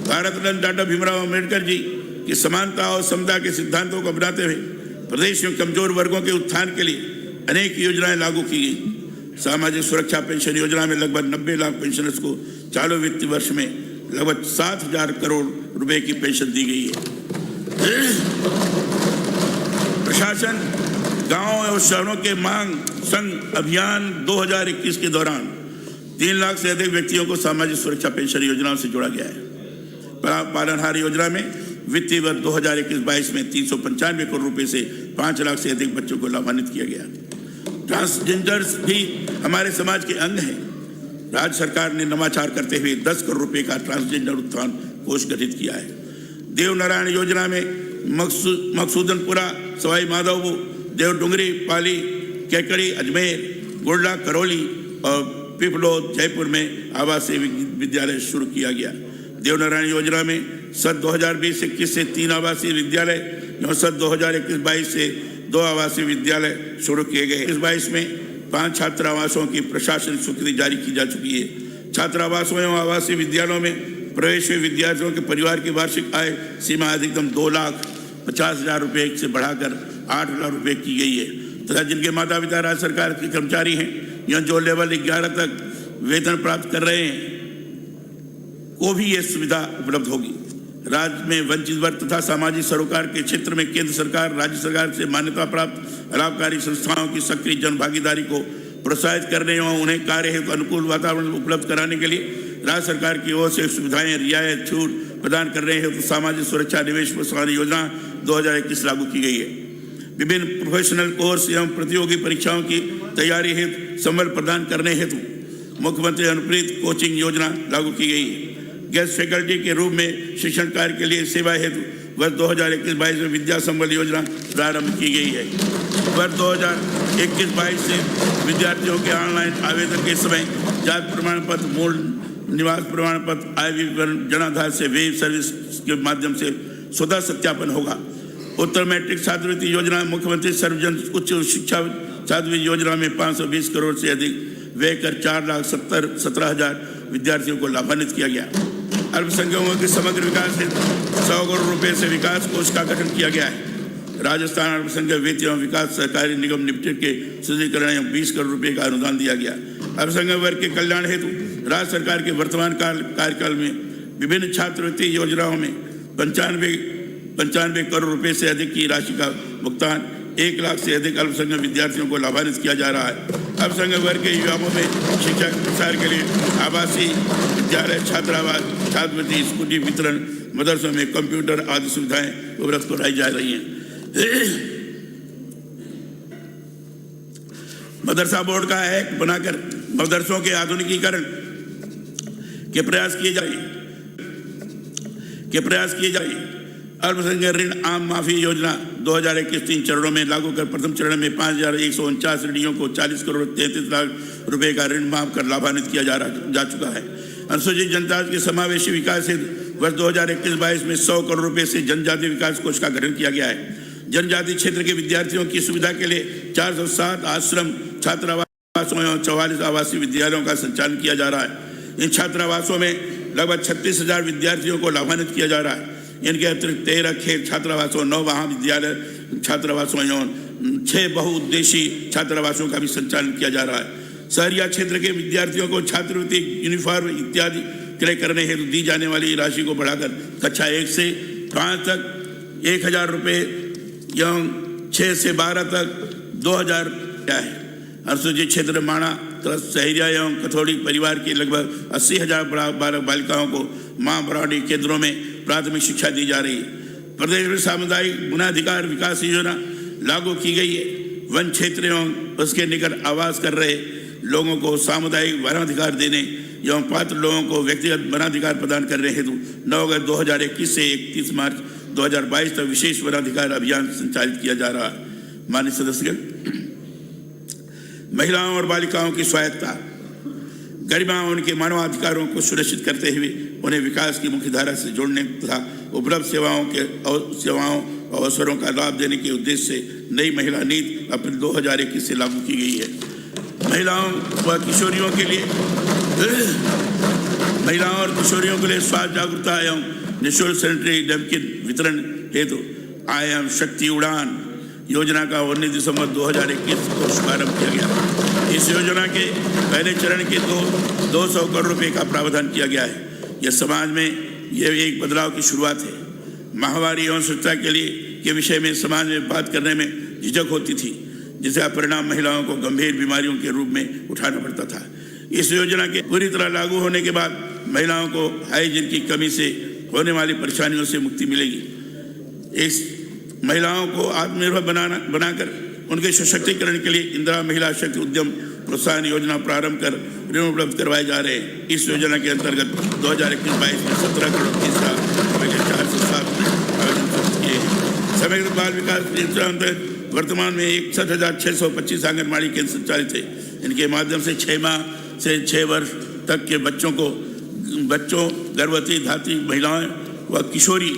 भारत रत्न डॉक्टर भीमराव अम्बेडकर जी की समानता और समता के सिद्धांतों को अपनाते हुए प्रदेश में कमजोर वर्गों के उत्थान के लिए अनेक योजनाएं लागू की गई। सामाजिक सुरक्षा पेंशन योजना में लगभग 90 लाख पेंशनर्स को चालू वित्त वर्ष में लगभग 7,000 करोड़ रुपए की पेंशन दी गई है। प्रशासन गांवों और शहरों के मांग संग अभियान 2021 के दौरान 3 लाख से अधिक व्यक्तियों को सामाजिक सुरक्षा पेंशन योजनाओं से जोड़ा गया है। पालनहार योजना में वित्तीय वर्ष 2021-22 में 395 करोड़ रुपए से 5 लाख से अधिक बच्चों को लाभान्वित किया गया। ट्रांसजेंडर्स भी हमारे समाज के अंग हैं। राज्य सरकार ने नवाचार करते हुए 10 करोड़ रुपए का ट्रांसजेंडर उत्थान कोष गठित किया है। देवनारायण योजना में मकसूदनपुरा, सवाई माधोपुर, देवडुंगरी, पाली, केकड़ी, अजमेर, गोंडा, करौली और पिपलोद, जयपुर में आवासीय विद्यालय शुरू किया गया। देवनारायण योजना में सत्र 2020-21 से 3 आवासीय विद्यालय एवं सत्र 2021-22 से 2 आवासीय विद्यालय शुरू किए गए। इस 22 में 5 छात्रावासों की प्रशासन स्वीकृति जारी की जा चुकी है। छात्रावासों एवं आवासीय विद्यालयों में प्रवेश हुए विद्यार्थियों के परिवार की वार्षिक आय सीमा अधिकतम 2,50,000 रुपए से बढ़ाकर 8 लाख रुपए की गई है तथा जिनके माता पिता राज्य सरकार के कर्मचारी हैं या जो लेवल 11 तक वेतन प्राप्त कर रहे हैं को भी ये सुविधा उपलब्ध होगी। राज्य में वंचित वर्ग तथा सामाजिक सरोकार के क्षेत्र में केंद्र सरकार, राज्य सरकार से मान्यता प्राप्त लाभकारी संस्थाओं की सक्रिय जन भागीदारी को प्रोत्साहित करने और उन्हें कार्य हेतु अनुकूल वातावरण उपलब्ध कराने के लिए राज्य सरकार की ओर से सुविधाएं, रियायत, छूट प्रदान करने हेतु सामाजिक सुरक्षा निवेश प्रोत्साहन योजना 2021 लागू की गई है। विभिन्न प्रोफेशनल कोर्स एवं प्रतियोगी परीक्षाओं की तैयारी हेतु संबल प्रदान करने हेतु मुख्यमंत्री अनुप्रेरित कोचिंग योजना लागू की गई है। गेस्ट फैकल्टी के रूप में शिक्षण कार्य के लिए सेवा हेतु वर्ष 2021-22 में विद्या संबल योजना प्रारंभ की गई है। वर्ष 2021-22 से विद्यार्थियों के ऑनलाइन आवेदन के समय जाति प्रमाण पत्र, मूल निवास प्रमाण पत्र, आय विवरण, जनाधार से वेब सर्विस के माध्यम से स्वतः सत्यापन होगा। उत्तर मैट्रिक छात्रवृत्ति योजना मुख्यमंत्री सर्वजन उच्च शिक्षा छात्रवृत्ति योजना में 520 करोड़ से अधिक व्यय कर 4,17,000 विद्यार्थियों को लाभान्वित किया गया। अल्पसंख्यकों के समग्र विकास हेतु 100 करोड़ रुपए से विकास कोष का गठन किया गया है। राजस्थान अल्पसंख्यक वित्त एवं विकास सहकारी निगम लिमिटेड के सुदृढ़ीकरण एवं 20 करोड़ रुपए का अनुदान दिया गया। अल्पसंख्यक वर्ग के कल्याण हेतु राज्य सरकार के वर्तमान कार्यकाल में विभिन्न छात्रवृत्ति योजनाओं में 95 करोड़ रुपए से अधिक की राशि का भुगतान 1 लाख से अधिक अल्पसंख्यक विद्यार्थियों को लाभान्वित किया जा रहा है। अल्पसंख्यक वर्ग के युवाओं में शिक्षा के प्रसार के लिए आवासीय विद्यालय, छात्रावास, छात्रवृत्ति, स्कूटी वितरण, मदरसों में कंप्यूटर आदि सुविधाएं उपलब्ध कराई जा रही हैं। मदरसा बोर्ड का एक्ट बनाकर मदरसों के आधुनिकीकरण के प्रयास किए जाए। अल्पसंख्यक ऋण आम माफी योजना 2021 3 चरणों में लागू कर प्रथम चरण में 5,149 ऋणियों को 40 करोड़ 33 लाख रुपए का ऋण माफ कर लाभान्वित किया जा चुका है। अनुसूचित जनजाति के समावेशी विकास हेतु वर्ष 2021-22 में 100 करोड़ रुपए से जनजाति विकास कोष का गठन किया गया है। जनजाति क्षेत्र के विद्यार्थियों की सुविधा के लिए 407 आश्रम, छात्रावासों एवं 44 आवासीय विद्यालयों का संचालन किया जा रहा है। इन छात्रावासों में लगभग 36,000 विद्यार्थियों को लाभान्वित किया जा रहा है। इनके अतिरिक्त 13 खेल छात्रावासों, 9 महाविद्यालय छात्रावासों एवं 6 बहुउद्देशीय छात्रावासों का भी संचालन किया जा रहा है। शहरिया क्षेत्र के विद्यार्थियों को छात्रवृत्ति, यूनिफॉर्म इत्यादि क्रय करने हेतु दी जाने वाली राशि को बढ़ाकर कक्षा 1 से 5 तक 1,000 रुपये एवं 6 से 12 तक 2,000 है। अनुसूचित क्षेत्र माणा, सहरिया एवं कथौड़ी परिवार के लगभग 80,000 बालिकाओं को मां बराड़ी केंद्रों में प्राथमिक शिक्षा दी जा रही है। प्रदेश में सामुदायिक गुणाधिकार विकास योजना लागू की गई है। वन क्षेत्र एवं उसके निकट आवास कर रहे लोगों को सामुदायिक वनाधिकार देने एवं पात्र लोगों को व्यक्तिगत वनाधिकार प्रदान करने हेतु 9 अगस्त 2021 से 31 मार्च 2022 तक विशेष वनाधिकार अभियान संचालित किया जा रहा है। माननीय सदस्यगण, महिलाओं और बालिकाओं की स्वायत्ता, गरिमा और उनके मानवाधिकारों को सुनिश्चित करते हुए उन्हें विकास की मुख्य धारा से जोड़ने तथा उपलब्ध सेवाओं और अवसरों का लाभ देने के उद्देश्य से नई महिला नीति अप्रैल 2021 से लागू की गई है। महिलाओं और किशोरियों के लिए स्वास्थ्य जागरूकता एवं निःशुल्क सैनिटरी नैपकिन वितरण हेतु आई एम शक्ति उड़ान योजना का 19 दिसंबर 2021 को शुभारंभ किया गया। इस योजना के पहले चरण के 200 करोड़ रुपए का प्रावधान किया गया है। यह समाज में यह एक बदलाव की शुरुआत है। माहवारी एवं स्वच्छता के विषय में समाज में बात करने में झिझक होती थी, जिसका परिणाम महिलाओं को गंभीर बीमारियों के रूप में उठाना पड़ता था। इस योजना के पूरी तरह लागू होने के बाद महिलाओं को हाइजीन की कमी से होने वाली परेशानियों से मुक्ति मिलेगी। इस महिलाओं को आत्मनिर्भर बनाकर उनके सशक्तिकरण के लिए इंदिरा महिला शक्ति उद्यम प्रोत्साहन योजना प्रारंभ कर ऋण उपलब्ध करवाए जा रहे हैं। इस योजना के अंतर्गत 2021-22 में 17 करोड़ 30 लाख रुपए के 407 आवेदन किए हैं। समग्र बाल विकास योजना अंतर्गत वर्तमान में 61,625 आंगनबाड़ी केंद्र संचालित है। इनके माध्यम से 6 माह से 6 वर्ष तक के बच्चों, गर्भवती, धात्री महिलाएं व किशोरी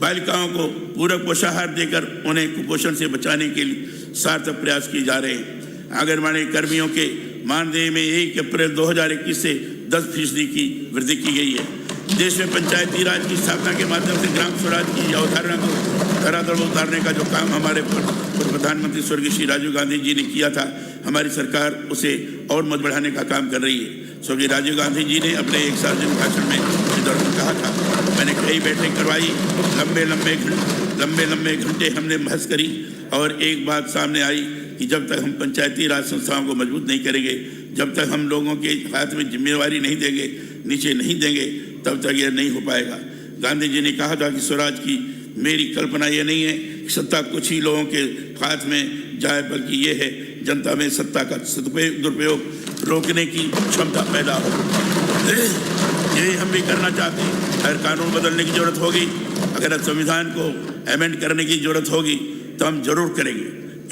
बालिकाओं को पूरक पोषाहार देकर उन्हें कुपोषण से बचाने के लिए सार्थक प्रयास किए जा रहे हैं। आंगनबाड़ी कर्मियों के मानदेय में 1 अप्रैल 2021 से 10% की वृद्धि की गई है। देश में पंचायती राज की स्थापना के माध्यम से ग्राम स्वराज की अवधारणा को धरातल पर उतारने का जो काम हमारे पूर्व प्रधानमंत्री स्वर्गीय श्री राजीव गांधी जी ने किया था, हमारी सरकार उसे और मत बढ़ाने का काम कर रही है। स्वर्गीय राजीव गांधी जी ने अपने एक सार्वजनिक भाषण में इस दौरान कहा था, मैंने कई बैठकें करवाई, लंबे लंबे घंटे हमने बहस करी और एक बात सामने आई कि जब तक हम पंचायती राज संस्थाओं को मजबूत नहीं करेंगे, जब तक हम लोगों के हाथ में जिम्मेवारी नहीं देंगे, नीचे नहीं देंगे, तब तक यह नहीं हो पाएगा। गांधी जी ने कहा था कि स्वराज की मेरी कल्पना यह नहीं है कि सत्ता कुछ ही लोगों के हाथ में जाए, बल्कि ये है जनता में सत्ता का दुरुपयोग रोकने की क्षमता पैदा हो। यही हम भी करना चाहते हैं। अगर कानून बदलने की जरूरत होगी, अगर संविधान को अमेंड करने की जरूरत होगी, तो हम जरूर करेंगे,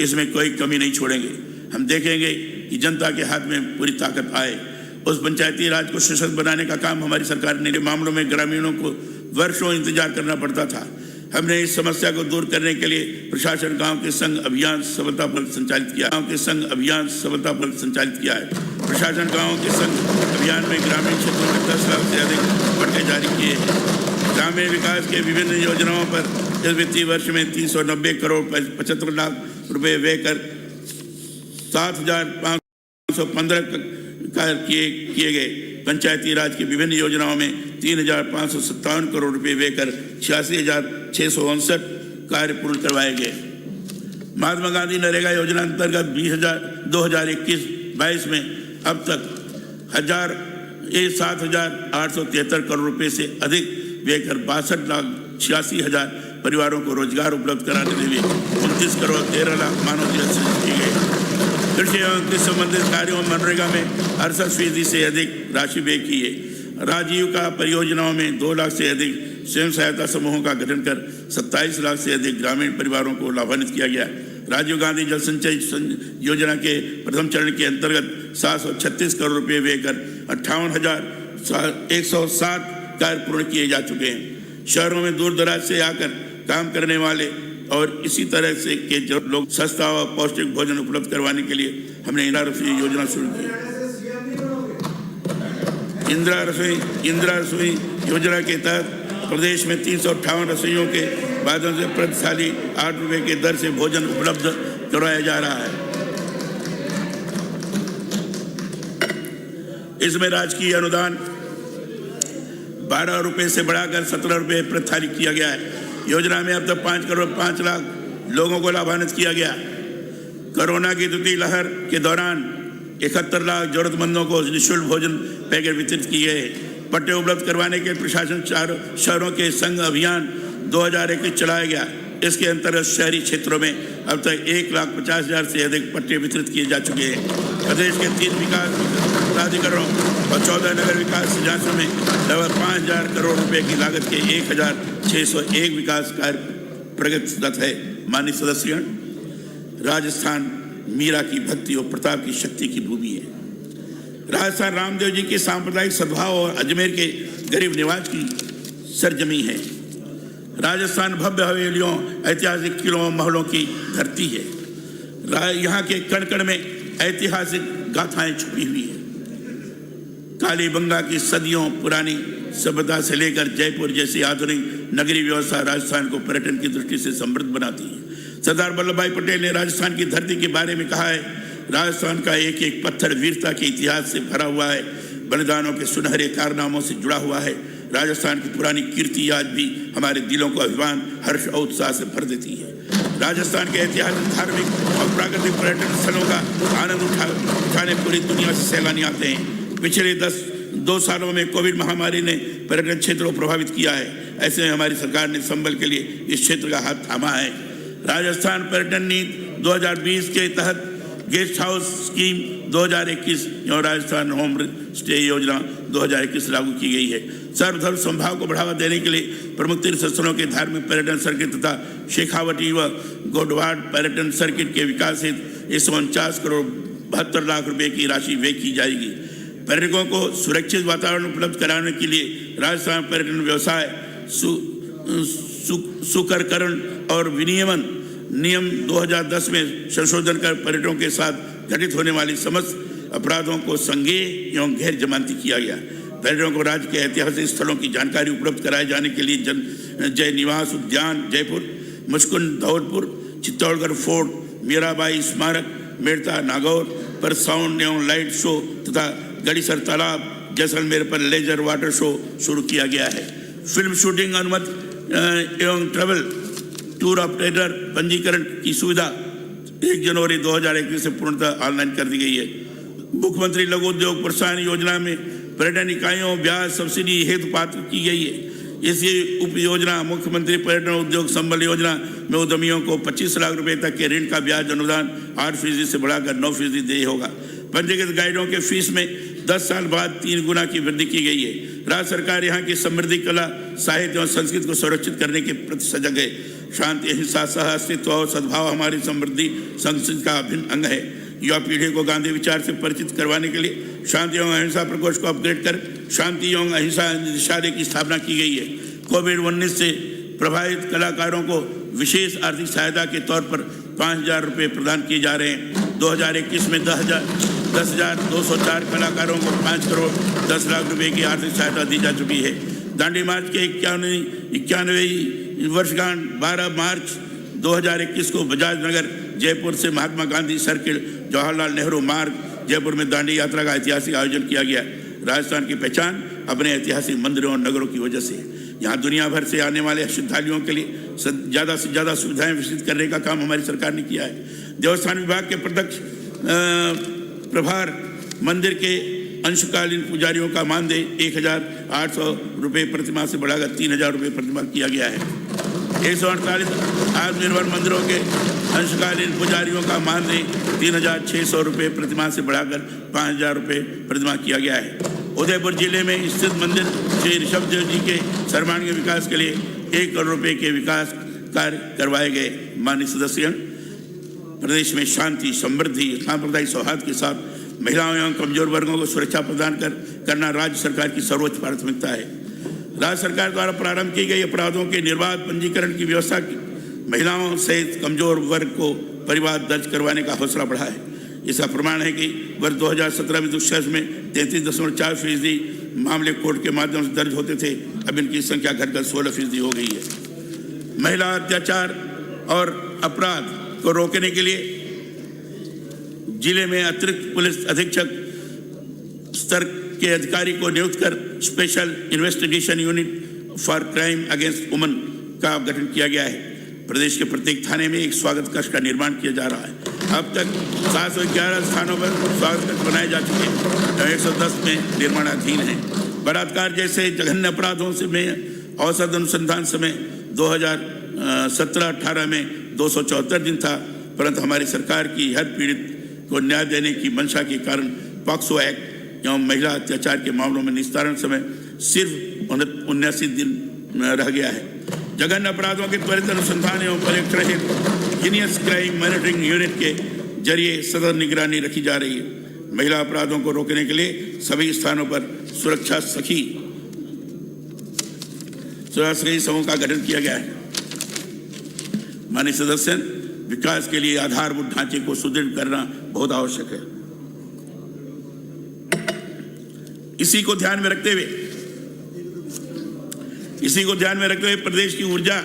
इसमें कोई कमी नहीं छोड़ेंगे। हम देखेंगे कि जनता के हाथ में पूरी ताकत आए। उस पंचायती राज को सशक्त बनाने का काम हमारी सरकार ने मामलों में ग्रामीणों को वर्षों इंतजार करना पड़ता था। हमने इस समस्या को दूर करने के लिए प्रशासन गांव के संग अभियान सफलतापूर्वक संचालित किया है। प्रशासन गांव के संग अभियान में ग्रामीण क्षेत्रों में 10 लाख से अधिक पट्टे जारी किए हैं। ग्रामीण विकास के विभिन्न योजनाओं पर इस वित्तीय वर्ष में 390 करोड़ 75 लाख रुपए व्यय कर 7,515 किए गए। पंचायती राज की विभिन्न योजनाओं में 3,557 करोड़ रुपए व्यय कर 86,659 कार्य पूर्ण करवाए गए। महात्मा गांधी नरेगा योजना अंतर्गत 2021-22 में अब तक 7,873 करोड़ रुपए से अधिक व्यय कर 62,86,000 परिवारों को रोजगार उपलब्ध कराने के लिए 29 करोड़ 13 लाख मानव दिवस सृजित किए गए। कृषि एवं कृषि संबंधित कार्यों मनरेगा में 68% से अधिक राशि व्यय की है। राजीविका परियोजनाओं में 2 लाख से अधिक स्वयं सहायता समूहों का गठन कर 27 लाख से अधिक ग्रामीण परिवारों को लाभान्वित किया गया। राजीव गांधी जल संचय योजना के प्रथम चरण के अंतर्गत 736 करोड़ रुपए व्यय कर 58,107 कार्य पूर्ण किए जा चुके हैं। शहरों में दूर दराज से आकर काम करने वाले और इसी तरह से के जो लोग सस्ता और पौष्टिक भोजन उपलब्ध करवाने के लिए हमने इंदिरा रसोई योजना शुरू की। इंदिरा रसोई योजना के तहत प्रदेश में 358 रसोइयों के माध्यम से प्रति थाली 8 रुपए के दर से भोजन उपलब्ध करवाया जा रहा है। इसमें राजकीय अनुदान 12 रुपए से बढ़ाकर 17 रुपए प्रति थाली किया गया है। योजना में अब तक 5 करोड़ 5 लाख लोगों को लाभान्वित किया गया। कोरोना की द्वितीय लहर के दौरान 71 लाख जरूरतमंदों को निःशुल्क भोजन पैकेट वितरित किए गए। पट्टे उपलब्ध करवाने के प्रशासन 4 शहरों के संघ अभियान 2021 चलाया गया। इसके अंतर्गत शहरी क्षेत्रों में अब तक 1,50,000 से अधिक पट्टे वितरित किए जा चुके हैं। प्रदेश के 3 विकास प्राधिकरणों और 14 नगर विकास एजेंसियों में लगभग 5,000 करोड़ रुपए की लागत के 1,601 विकास कार्य प्रगतिरत है। माननीय सदस्यगण, राजस्थान मीरा की भक्ति और प्रताप की शक्ति की भूमि है। राजस्थान रामदेव जी के सांप्रदायिक सद्भाव और अजमेर के गरीब निवाज की सरजमी है। राजस्थान भव्य हवेलियों, ऐतिहासिक किलों और महलों की धरती है। यहाँ के कण कण में ऐतिहासिक गाथाएं छुपी हुई है। कालीबंगा की सदियों पुरानी सभ्यता से लेकर जयपुर जैसी आधुनिक नगरीय व्यवस्था राजस्थान को पर्यटन की दृष्टि से समृद्ध बनाती है। सरदार वल्लभ भाई पटेल ने राजस्थान की धरती के बारे में कहा है, राजस्थान का एक एक पत्थर वीरता के इतिहास से भरा हुआ है, बलिदानों के सुनहरे कारनामों से जुड़ा हुआ है। राजस्थान की पुरानी कीर्ति आज भी हमारे दिलों को अभिमान, हर्ष और उत्साह से भर देती है। राजस्थान के ऐतिहासिक, धार्मिक और प्राकृतिक पर्यटन स्थलों का आनंद उठाने पूरी दुनिया से सैलानी आते हैं। पिछले 2 सालों में कोविड महामारी ने पर्यटन क्षेत्र को प्रभावित किया है। ऐसे में हमारी सरकार ने संबल के लिए इस क्षेत्र का हाथ थामा है। राजस्थान पर्यटन नीति 2020 के तहत गेस्ट हाउस स्कीम 2021 और राजस्थान होम स्टे योजना 2021 लागू की गई है। सर्वधर्म समभाव को बढ़ावा देने के लिए प्रमुख तीर्थ स्थलों के धार्मिक पर्यटन सर्किट तथा शेखावटी व गोडवाड़ पर्यटन सर्किट के विकास हेतु 149 करोड़ 72 लाख रुपए की राशि व्यय की जाएगी। पर्यटकों को सुरक्षित वातावरण उपलब्ध कराने के लिए राजस्थान पर्यटन व्यवसाय सुकरकरण और विनियमन नियम 2010 में संशोधन कर पर्यटकों के साथ घटित होने वाली समस्त अपराधों को संज्ञेय एवं गैर जमानती किया गया। पर्यटकों को राज्य के ऐतिहासिक स्थलों की जानकारी उपलब्ध कराए जाने के लिए जय निवास उद्यान जयपुर, मुस्कुंद धौलपुर, चित्तौड़गढ़ फोर्ट, मीराबाई स्मारक, मेड़ता नागौर पर साउंड एवं लाइट शो तथा गड़ीसर तालाब जैसलमेर पर लेजर वाटर शो शुरू किया गया है। फिल्म शूटिंग अनुमति एवं ट्रैवल टूर ऑपरेटर पंजीकरण की सुविधा 1 जनवरी 2021 से पूर्णतः ऑनलाइन कर दी गई है। मुख्यमंत्री लघु उद्योग प्रोत्साहन योजना में पर्यटन इकाइयों ब्याज सब्सिडी हेतु पात्र की गई है। इसी उप योजना मुख्यमंत्री पर्यटन उद्योग संबल योजना में उद्यमियों को 25 लाख रुपए तक के ऋण का ब्याज अनुदान 8% से बढ़ाकर 9% देय होगा। पंजीकृत गाइडों के फीस में 10 साल बाद 3 गुना की वृद्धि की गई है। राज्य सरकार यहाँ की समृद्धि, कला, साहित्य और संस्कृति को सुरक्षित करने के प्रति सजग है। शांति, अहिंसा, सह अस्तित्व और सद्भाव हमारी समृद्धि संस्कृति का अभिन्न अंग है। युवा पीढ़ी को गांधी विचार से परिचित करवाने के लिए शांति एवं अहिंसा प्रकोष्ठ को अपग्रेड कर शांति एवं अहिंसा निदेशालय की स्थापना की गई है। कोविड-19 से प्रभावित कलाकारों को विशेष आर्थिक सहायता के तौर पर 5,000 रुपये प्रदान किए जा रहे हैं। 2021 में 10,204 कलाकारों को 5 करोड़ 10 लाख रुपए की आर्थिक सहायता दी जा चुकी है। दांडी मार्च के 91वीं वर्षगांठ 12 मार्च 2021 को बजाज नगर जयपुर से महात्मा गांधी सर्किल जवाहरलाल नेहरू मार्ग जयपुर में दांडी यात्रा का ऐतिहासिक आयोजन किया गया। राजस्थान की पहचान अपने ऐतिहासिक मंदिरों और नगरों की वजह से यहाँ दुनिया भर से आने वाले श्रद्धालुओं के लिए ज़्यादा से ज़्यादा सुविधाएं विकसित करने का काम हमारी सरकार ने किया है। देवस्थान विभाग के प्रत्यक्ष प्रभार मंदिर के अंशकालीन पुजारियों का मानदेय 1,800 रुपये प्रतिमाह से बढ़ाकर 3,000 रुपये प्रतिमाह किया गया है। 148 आत्मनिर्भर मंदिरों के अंशकालीन पुजारियों का मानदेय 3,600 रुपये प्रतिमाह से बढ़ाकर 5,000 रुपये प्रतिमाह किया गया है। उदयपुर जिले में स्थित मंदिर श्री ऋषभदेव जी के सर्वांगीण विकास के लिए 1 करोड़ रुपये के विकास कार्य करवाए गए। माननीय सदस्यगण, प्रदेश में शांति, समृद्धि, सांप्रदायिक सौहार्द के साथ महिलाओं एवं कमजोर वर्गों को सुरक्षा प्रदान करना राज्य सरकार की सर्वोच्च प्राथमिकता है। राज्य सरकार द्वारा प्रारंभ की गई अपराधों के निर्बाध पंजीकरण की व्यवस्था की महिलाओं सहित कमजोर वर्ग को परिवार दर्ज करवाने का हौसला बढ़ा है। इसका प्रमाण है कि वर्ष 2017 में दुष्कर्म में 33.4% मामले कोर्ट के माध्यम से दर्ज होते थे, अब इनकी संख्या घटकर 16% हो गई है। महिला अत्याचार और अपराध को रोकने के लिए जिले में अतिरिक्त पुलिस अधीक्षक स्तर के अधिकारी को नियुक्त कर special investigation unit for crime against women का गठन किया गया है। प्रदेश के प्रत्येक थाने में एक स्वागत कक्ष का निर्माण किया जा रहा है। अब तक 711 स्थानों पर स्वागत कक्ष बनाए जा चुके हैं, 110 में निर्माणाधीन है। बलात्कार जैसे जघन्य अपराधों से में औसत अनुसंधान समय 2017-18 में 274 दिन था, परंतु हमारी सरकार की हर पीड़ित को न्याय देने की मंशा के कारण पॉक्सो एक्ट एवं महिला अत्याचार के मामलों में निस्तारण समय सिर्फ 79 दिन रह गया है। जघन्य अपराधों के त्वरित अनुसंधान एवं परीक्षण हेतु जीनियस क्राइम मॉनिटरिंग यूनिट के जरिए सतत निगरानी रखी जा रही है। महिला अपराधों को रोकने के लिए सभी स्थानों पर सुरक्षा सखी समूह का गठन किया गया है। माननीय सदस्य, विकास के लिए आधारभूत ढांचे को सुदृढ़ करना बहुत आवश्यक है। इसी को ध्यान में रखते हुए प्रदेश की ऊर्जा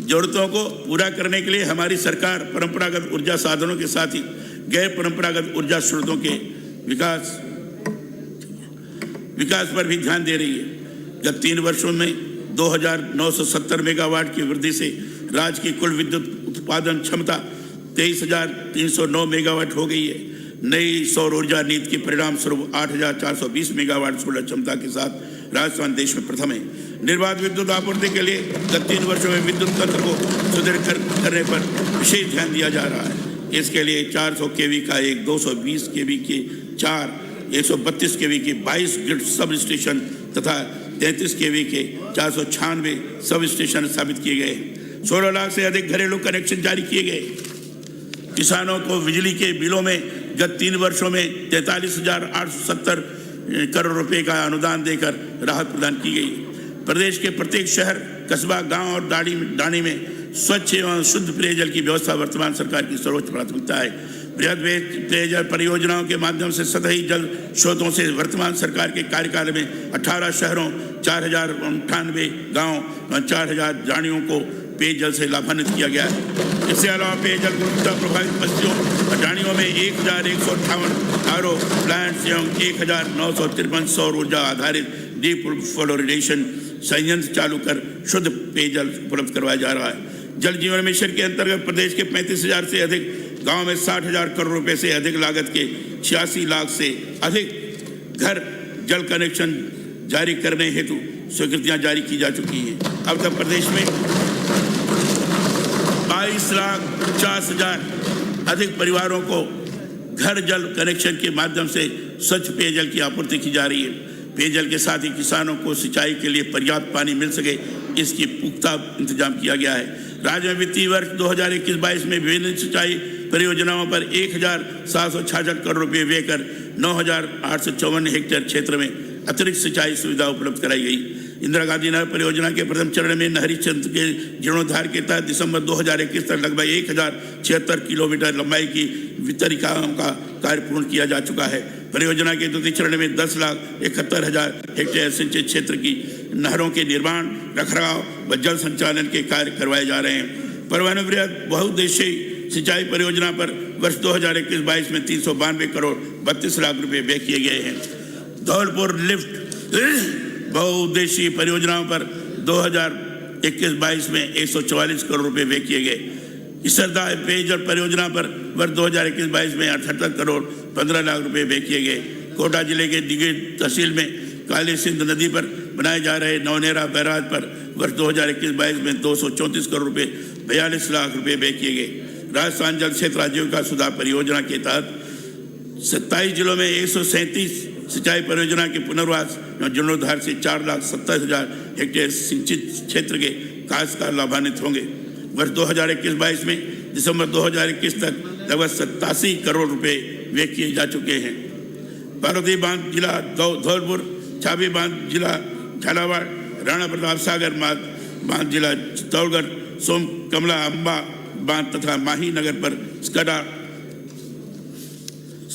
जरूरतों को पूरा करने के लिए हमारी सरकार परंपरागत ऊर्जा साधनों के साथ ही गैर परंपरागत ऊर्जा स्रोतों के विकास पर भी ध्यान दे रही है। गत 3 वर्षों में 2,970 मेगावाट की वृद्धि से राज्य की कुल विद्युत उत्पादन क्षमता 23,309 मेगावाट हो गई है। नई सौर ऊर्जा नीति के परिणाम स्वरूप 8,420 मेगावाट सोलर क्षमता के साथ राजस्थान देश में प्रथम है। निर्बाध विद्युत आपूर्ति के लिए गत 3 वर्षों में विद्युत तंत्र को सुदृढ़ करने पर विशेष ध्यान दिया जा रहा है। इसके लिए 400 केवी का एक, 220 केवी के 4, 132 केवी के 22 ग्रिड सब स्टेशन तथा 33 केवी के 496 सब स्टेशन स्थापित किए गए। 16 लाख से अधिक घरेलू कनेक्शन जारी किए गए। किसानों को बिजली के बिलों में गत 3 वर्षों में 43,870 करोड़ रुपए का अनुदान देकर राहत प्रदान की गई। प्रदेश के प्रत्येक शहर, कस्बा, गांव और डाणी में स्वच्छ एवं शुद्ध पेयजल की व्यवस्था वर्तमान सरकार की सर्वोच्च प्राथमिकता है। बृहद पेयजल परियोजनाओं के माध्यम से सतही जल स्रोतों से वर्तमान सरकार के कार्यकाल में 18 शहरों, 4,098 गाँव और 4,000 डाणियों को पेयजल से लाभान्वित किया गया है। इसके अलावा पेयजल गुणवत्ता प्रभावित बस्तियों और डाणियों में 1,158 आरओ प्लांट्स एवं 1,953 सौर ऊर्जा आधारित डीप फ्लोरिडेशन संयंत्र चालू कर शुद्ध पेयजल उपलब्ध करवाया जा रहा है। जल जीवन मिशन के अंतर्गत प्रदेश के 35,000 से अधिक गांव में 60,000 करोड़ रुपए से अधिक लागत के 86 लाख से अधिक घर जल कनेक्शन जारी करने हेतु स्वीकृतियां जारी की जा चुकी हैं। अब तक प्रदेश में 22,50,000 अधिक परिवारों को घर जल कनेक्शन के माध्यम से स्वच्छ पेयजल की आपूर्ति की जा रही है। पेयजल के साथ ही किसानों को सिंचाई के लिए पर्याप्त पानी मिल सके, इसकी पुख्ता इंतजाम किया गया है। राज्य में वित्तीय वर्ष 2021-22 में विभिन्न सिंचाई परियोजनाओं पर 1,766 करोड़ रुपए व्यय कर 9,854 हेक्टेयर क्षेत्र में अतिरिक्त सिंचाई सुविधा उपलब्ध कराई गई। इंदिरा गांधी नहर परियोजना के प्रथम चरण में नहरी क्षेत्र के जीर्णोद्धार के तहत दिसंबर 2021 तक लगभग 1,076 किलोमीटर लंबाई की वितरिकाओं का कार्य पूर्ण किया जा चुका है। परियोजना के द्वितीय चरण में 10,71,000 हेक्टेयर सिंचित क्षेत्र की नहरों के निर्माण, रखरखाव व जल संचालन के कार्य करवाए जा रहे हैं। परिवहन बृहद बहुउद्देशीय सिंचाई परियोजना पर वर्ष 2021-22 में 392 करोड़ 32 लाख रुपए व्यय किए गए हैं। धौलपुर लिफ्ट बहुउद्देशीय परियोजनाओं पर 2021-22 में 144 करोड़ रुपए व्यय किए गए। इसरदा पेयजल परियोजना पर वर्ष 2021-22 में 78 करोड़ 15 लाख रुपए व्यय किए गए। कोटा जिले के दिघी तहसील में काली सिंध नदी पर बनाए जा रहे नवनेरा बैराज पर वर्ष 2021-22 में 234 करोड़ रुपए 42 लाख रुपए व्यय किए गए। राजस्थान जल क्षेत्र आजीविका सुधार परियोजना के तहत 27 जिलों में 137 सिंचाई परियोजना के पुनर्वास और जीर्णोद्धार से 4,70,000 हेक्टेयर सिंचित क्षेत्र के काश्तकार लाभान्वित होंगे। वर्ष 2021-22 में दिसंबर 2021 तक लगभग 87 करोड़ रुपए व्यय किए जा चुके हैं। पार्वती बांध जिला धौलपुर, छाबी बांध जिला झालावाड़, राणा प्रताप सागर बांध जिला चित्तौड़गढ़, सोम कमला अम्बा बांध तथा माही नगर पर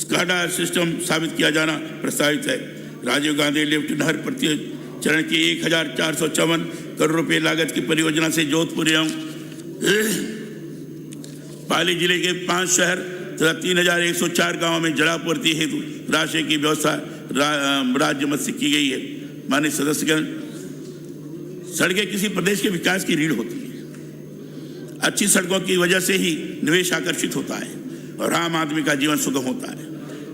स्काडा सिस्टम स्थापित किया जाना प्रस्तावित है। राजीव गांधी लिफ्ट नहर प्रत्येक चरण की 1,454 करोड़ रुपए लागत की परियोजना से जोधपुर एवं पाली जिले के 5 शहर तथा 3,104 गांवों में जलापूर्ति हेतु राशि की व्यवस्था राज्य मद से की गई है। माननीय सदस्यगण, सड़कें किसी प्रदेश के विकास की रीढ़ होती है। अच्छी सड़कों की वजह से ही निवेश आकर्षित होता है और आम आदमी का जीवन सुगम होता है।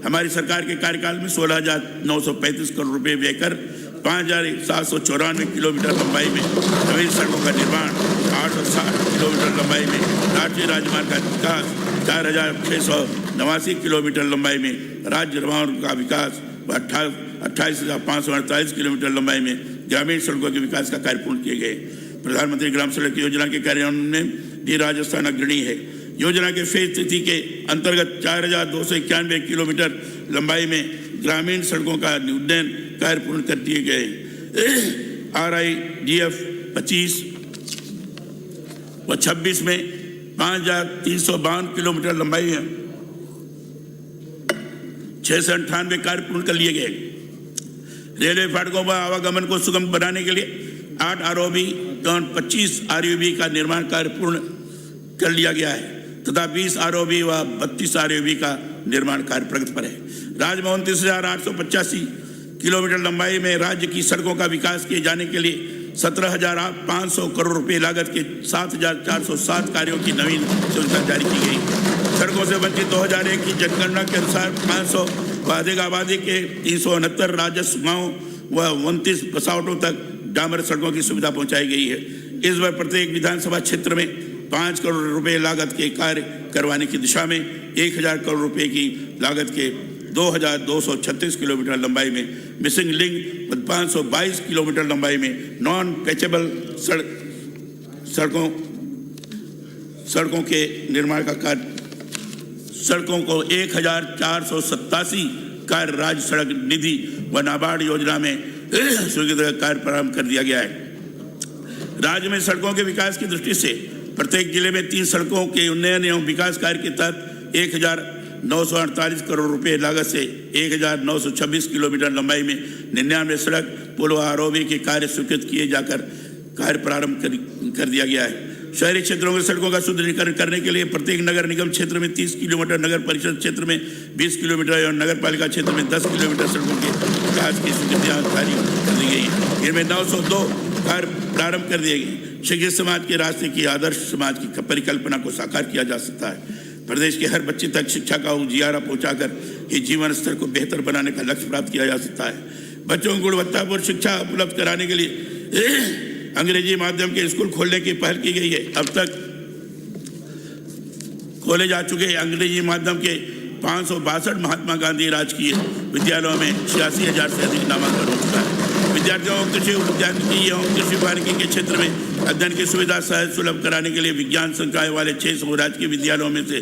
हमारी सरकार के कार्यकाल में 16,935 करोड़ रुपए व्यय कर 5,794 किलोमीटर लंबाई में नवीन सड़कों का निर्माण, 860 किलोमीटर लंबाई में राष्ट्रीय राजमार्ग का विकास, 4,689 किलोमीटर लंबाई में राज्य राजमार्ग का विकास व 28,548 किलोमीटर लंबाई में ग्रामीण सड़कों के विकास का कार्य पूर्ण किए गए। प्रधानमंत्री ग्राम सड़क योजना के कार्यान्वयन में भी राजस्थान अग्रणी है। योजना के फेज 3 के अंतर्गत 4,291 किलोमीटर लंबाई में ग्रामीण सड़कों का उन्नयन कार्य पूर्ण कर दिए गए। RIDF 25 व 26 में 5,352 किलोमीटर लंबाई है, 698 कार्य पूर्ण कर लिए गए। रेलवे फाटकों पर आवागमन को सुगम बनाने के लिए 8 ROB 25 ROB का निर्माण कार्य पूर्ण कर लिया गया है तथा 20 ROB व 32 ROB का निर्माण कार्य प्रगति पर है। राज्य में 29,885 किलोमीटर लंबाई में राज्य की सड़कों का विकास किए जाने के लिए 17,500 करोड़ रुपए लागत के 7,407 कार्यों की नवीन सुविधा जारी की गई। सड़कों से वंचित 2001 की जनगणना के अनुसार 500 व अधिक आबादी के 369 राजस्व गाँव व 29 बसावटों तक डामर सड़कों की सुविधा पहुंचाई गई है। इस बार प्रत्येक विधानसभा क्षेत्र में 5 करोड़ रुपए लागत के कार्य करवाने की दिशा में 1,000 करोड़ रुपए की लागत के 2,236 किलोमीटर लंबाई में मिसिंग लिंक व 522 किलोमीटर लंबाई में नॉन पैचेबल सड़कों के निर्माण का कार्य सड़कों को 1,487 कार्य राज्य सड़क निधि व नाबार्ड योजना में स्वीकृत कार्य प्रारंभ कर दिया गया है। राज्य में सड़कों के विकास की दृष्टि से प्रत्येक जिले में 3 सड़कों के उन्नयन एवं विकास कार्य के तहत 1,948 करोड़ रुपए लागत से 1,926 किलोमीटर लंबाई में 99 सड़क पुल व ROB के कार्य स्वीकृत किए जाकर कार्य प्रारंभ कर दिया गया है। शहरी क्षेत्रों में सड़कों का सुदृढ़ीकरण करने के लिए प्रत्येक नगर निगम क्षेत्र में 30 किलोमीटर, नगर परिषद क्षेत्र में 20 किलोमीटर और नगर पालिका क्षेत्र में 10 किलोमीटर सड़कों के विकास की स्वीकृतियां जारी कर दी गई है। इनमें 902 कार्य प्रारंभ कर दिए गए। शिक्षित समाज के रास्ते की आदर्श समाज की परिकल्पना को साकार किया जा सकता है। प्रदेश के हर बच्चे तक शिक्षा का उजियारा पहुंचाकर ही जीवन स्तर को बेहतर बनाने का लक्ष्य प्राप्त किया जा सकता है। बच्चों को गुणवत्तापूर्ण शिक्षा उपलब्ध कराने के लिए अंग्रेजी माध्यम के स्कूल खोलने की पहल की गई है। अब तक खोले जा चुके अंग्रेजी माध्यम के 562 महात्मा गांधी राजकीय विद्यालयों में 86,000 से अधिक नामांकन हो चुका है। विद्यार्थियों को कृषि उद्यानिकी एवं कृषि वानिकी के क्षेत्र में अध्ययन की सुविधा सहज सुलभ कराने के लिए विज्ञान संकाय वाले 600 राजकीय विद्यालयों में से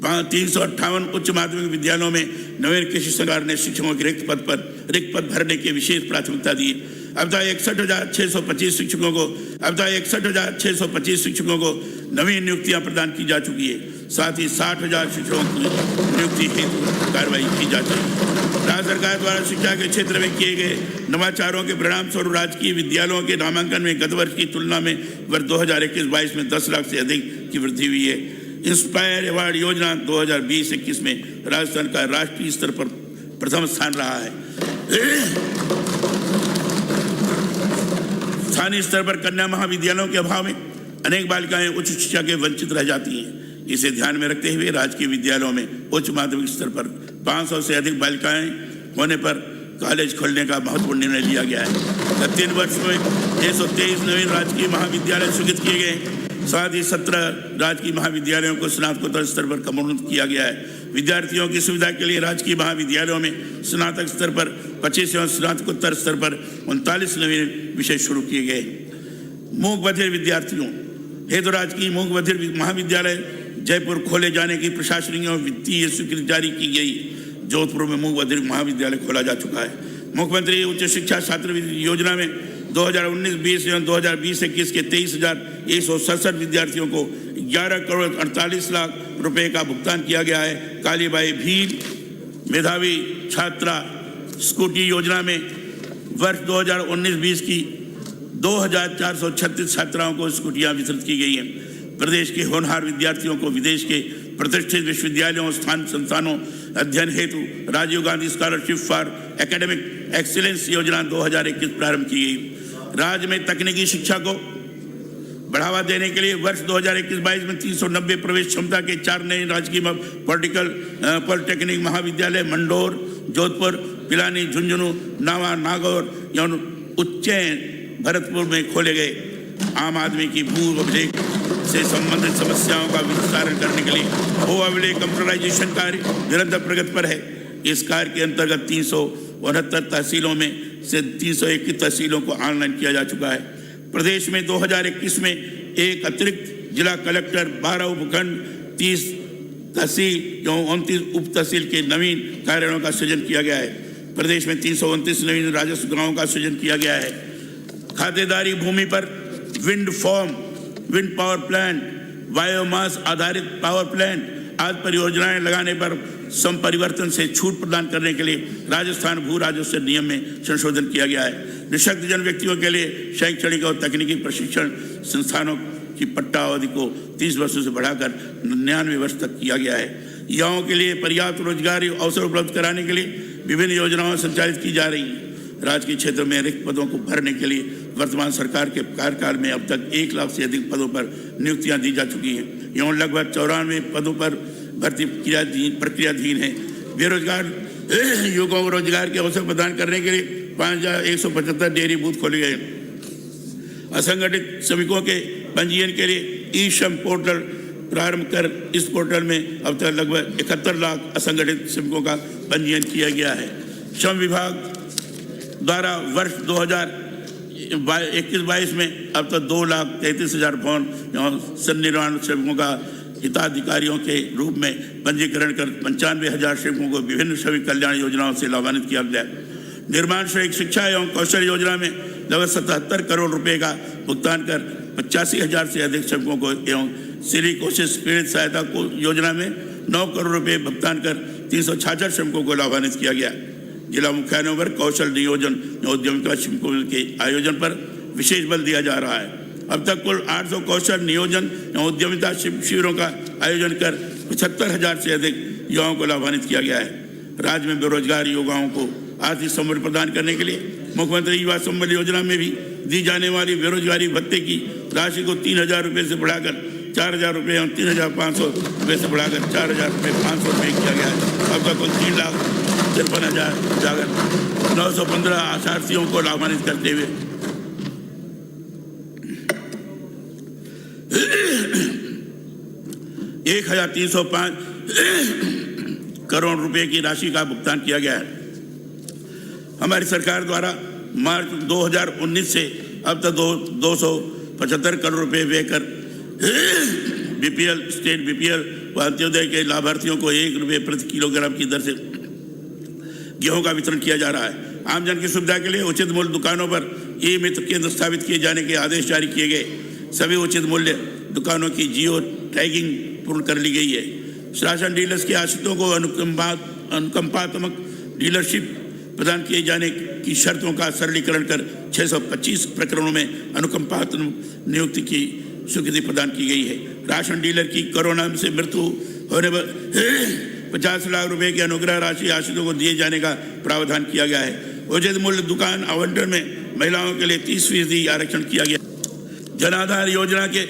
358 उच्च माध्यमिक विद्यालयों में नवीन कृषि सरकार ने शिक्षकों के रिक्त पद भरने की विशेष प्राथमिकता दी। अब तक 61,625 शिक्षकों को नवीन नियुक्तियां प्रदान की जा चुकी है। साथ ही 60,000 शिक्षकों की नियुक्ति हेतु कार्रवाई की जा चुकी है। राज्य सरकार द्वारा शिक्षा के क्षेत्र में किए गए नवाचारों के परिणाम स्वरूप राजकीय विद्यालयों के नामांकन में गत वर्ष की तुलना में वर्ष 2021-22 में 10 लाख से अधिक की वृद्धि हुई है। इंस्पायर अवार्ड योजना 2020-21 में राजस्थान का राष्ट्रीय स्तर पर प्रथम स्थान रहा है। स्थानीय स्तर पर कन्या महाविद्यालयों के अभाव में अनेक बालिकाएं उच्च शिक्षा के वंचित रह जाती हैं। इसे ध्यान में रखते हुए राजकीय विद्यालयों में उच्च माध्यमिक स्तर पर 500 से अधिक बालिकाएं होने पर कॉलेज खोलने का महत्वपूर्ण निर्णय लिया गया है। गत 3 वर्ष में 123 नवीन राजकीय महाविद्यालय स्वीकृत किए गए। साथ ही 17 राजकीय महाविद्यालयों को स्नातकोत्तर स्तर पर क्रमोन्नत किया गया है। विद्यार्थियों की सुविधा के लिए राजकीय महाविद्यालयों में स्नातक स्तर पर 25 एवं स्नातकोत्तर स्तर पर 39 नवीन विषय शुरू किए गए। मूक बधिर विद्यार्थियों हेतु राजकीय मूक बधिर महाविद्यालय जयपुर खोले जाने की प्रशासनिक एवं वित्तीय स्वीकृति जारी की गई। जोधपुर में मूक बधिर महाविद्यालय खोला जा चुका है। मुख्यमंत्री उच्च शिक्षा छात्र योजना में 2019-20 एवं 2020-21 के 23,167 विद्यार्थियों को 11 करोड़ 48 लाख रुपए का भुगतान किया गया है। कालीबाई भील मेधावी छात्रा स्कूटी योजना में वर्ष 2019-20 की 2,436 छात्राओं को स्कूटियां वितरित की गई हैं। प्रदेश के होनहार विद्यार्थियों को विदेश के प्रतिष्ठित विश्वविद्यालयों और संस्थानों अध्ययन हेतु Rajiv Gandhi scholarship for academic excellence योजना 2021 प्रारंभ की गई। राज्य में तकनीकी शिक्षा को बढ़ावा देने के लिए वर्ष 2021-22 में 390 प्रवेश क्षमता के 4 नए राजकीय पॉलिटेक्निक महाविद्यालय मंडोर, जोधपुर, पिलानी, झुंझुनू, नावा, नागौर एवं उज्जैन, भरतपुर में खोले गए। आम आदमी की भू अभिलेख से संबंधित समस्याओं का विस्तारण करने के लिए भू अभिलेख कंप्यूटराइजेशन कार्य निरंतर प्रगति पर है। इस कार्य के अंतर्गत 369 तहसीलों में से 321 तहसीलों को ऑनलाइन किया जा चुका है। प्रदेश में 2021 में एक अतिरिक्त जिला कलेक्टर, 12 उपखंड, 30 तहसील एवं 29 उप तहसील के नवीन कार्यालयों का सृजन किया गया है। प्रदेश में 329 नवीन राजस्व गांवों का सृजन किया गया है। खातेदारी भूमि पर विंड पावर प्लांट, बायोमास आधारित पावर प्लांट, आदि परियोजनाएं लगाने पर संपरिवर्तन से छूट प्रदान करने के लिए राजस्थान भू राजस्व नियम में संशोधन किया गया है। निःशक्तजन व्यक्तियों के लिए शैक्षणिक और तकनीकी प्रशिक्षण संस्थानों की पट्टा अवधि को 30 वर्षों से बढ़ाकर 99 वर्ष तक किया गया है। युवाओं के लिए पर्याप्त रोजगारी अवसर उपलब्ध कराने के लिए विभिन्न योजनाएं संचालित की जा रही हैं। राजकीय क्षेत्र में रिक्त पदों को भरने के लिए वर्तमान सरकार के कार्यकाल में अब तक 1 लाख से अधिक पदों पर नियुक्तियां दी जा चुकी हैं। एवं लगभग 94 पदों पर भर्ती प्रक्रियाधीन है। बेरोजगार युवकों को रोजगार के अवसर प्रदान करने के लिए 5175 डेयरी बूथ खोले गए। असंगठित श्रमिकों के पंजीयन के लिए ई श्रम पोर्टल प्रारंभ कर इस पोर्टल में अब तक लगभग 71 लाख असंगठित श्रमिकों का पंजीयन किया गया है। श्रम विभाग द्वारा वर्ष 2021-22 में अब तक 2,33,000 भवन एवं सन्निर्माण श्रमिकों का हिताधिकारियों के रूप में पंजीकरण कर 95,000 श्रमिकों को विभिन्न श्रमिक कल्याण योजनाओं से लाभान्वित किया गया। निर्माण श्रमिक शिक्षा एवं कौशल योजना में लगभग 77 करोड़ रुपए का भुगतान कर 85,000 से अधिक श्रमिकों को एवं श्री कोशिश पीड़ित सहायता योजना में 9 करोड़ रुपए भुगतान कर 366 श्रमिकों को लाभान्वित किया गया। जिला मुख्यालयों पर कौशल नियोजन उद्यमिता शिविरों के आयोजन पर विशेष बल दिया जा रहा है। अब तक कुल 800 कौशल नियोजन एवं उद्यमिता शिविरों का आयोजन कर 75,000 से अधिक युवाओं को लाभान्वित किया गया है। राज्य में बेरोजगार युवाओं को आर्थिक सम्मान प्रदान करने के लिए मुख्यमंत्री युवा संबल योजना में भी दी जाने वाली बेरोजगारी भत्ते की राशि को 3,000 रुपये से बढ़ाकर 4,000 रुपये एवं 3,500 रुपये से बढ़ाकर 4,500 रुपये किया गया है। अब तक कुल 3,53,915 आशार्थियों को लाभान्वित करते हुए 1,305 करोड़ रुपए की राशि का भुगतान किया गया है। हमारी सरकार द्वारा मार्च 2019 से अब तक 275 करोड़ रुपए व्यय कर बीपीएल, स्टेट बीपीएल व अंत्योदय के लाभार्थियों को 1 रुपये प्रति किलोग्राम की दर से गेहूं का वितरण किया जा रहा है। आमजन की सुविधा के लिए उचित मूल्य दुकानों पर ई मित्र केंद्र स्थापित किए जाने के आदेश जारी किए गए। सभी उचित मूल्य दुकानों की जियो टैगिंग पूर्ण कर ली गई है। राशन डीलर्स के आश्रितों को अनुकंपात्मक डीलरशिप प्रदान किए जाने की शर्तों का सरलीकरण कर 625 प्रकरणों में अनुकंपात्मक नियुक्ति की स्वीकृति प्रदान की गई है। राशन डीलर की कोरोना से मृत्यु होने पर 50 लाख रुपए की अनुग्रह राशि आश्रितों को दिए जाने का प्रावधान किया गया है। उचित मूल्य दुकान आवंटन में महिलाओं के लिए 30% आरक्षण किया गया। जन आधार योजना के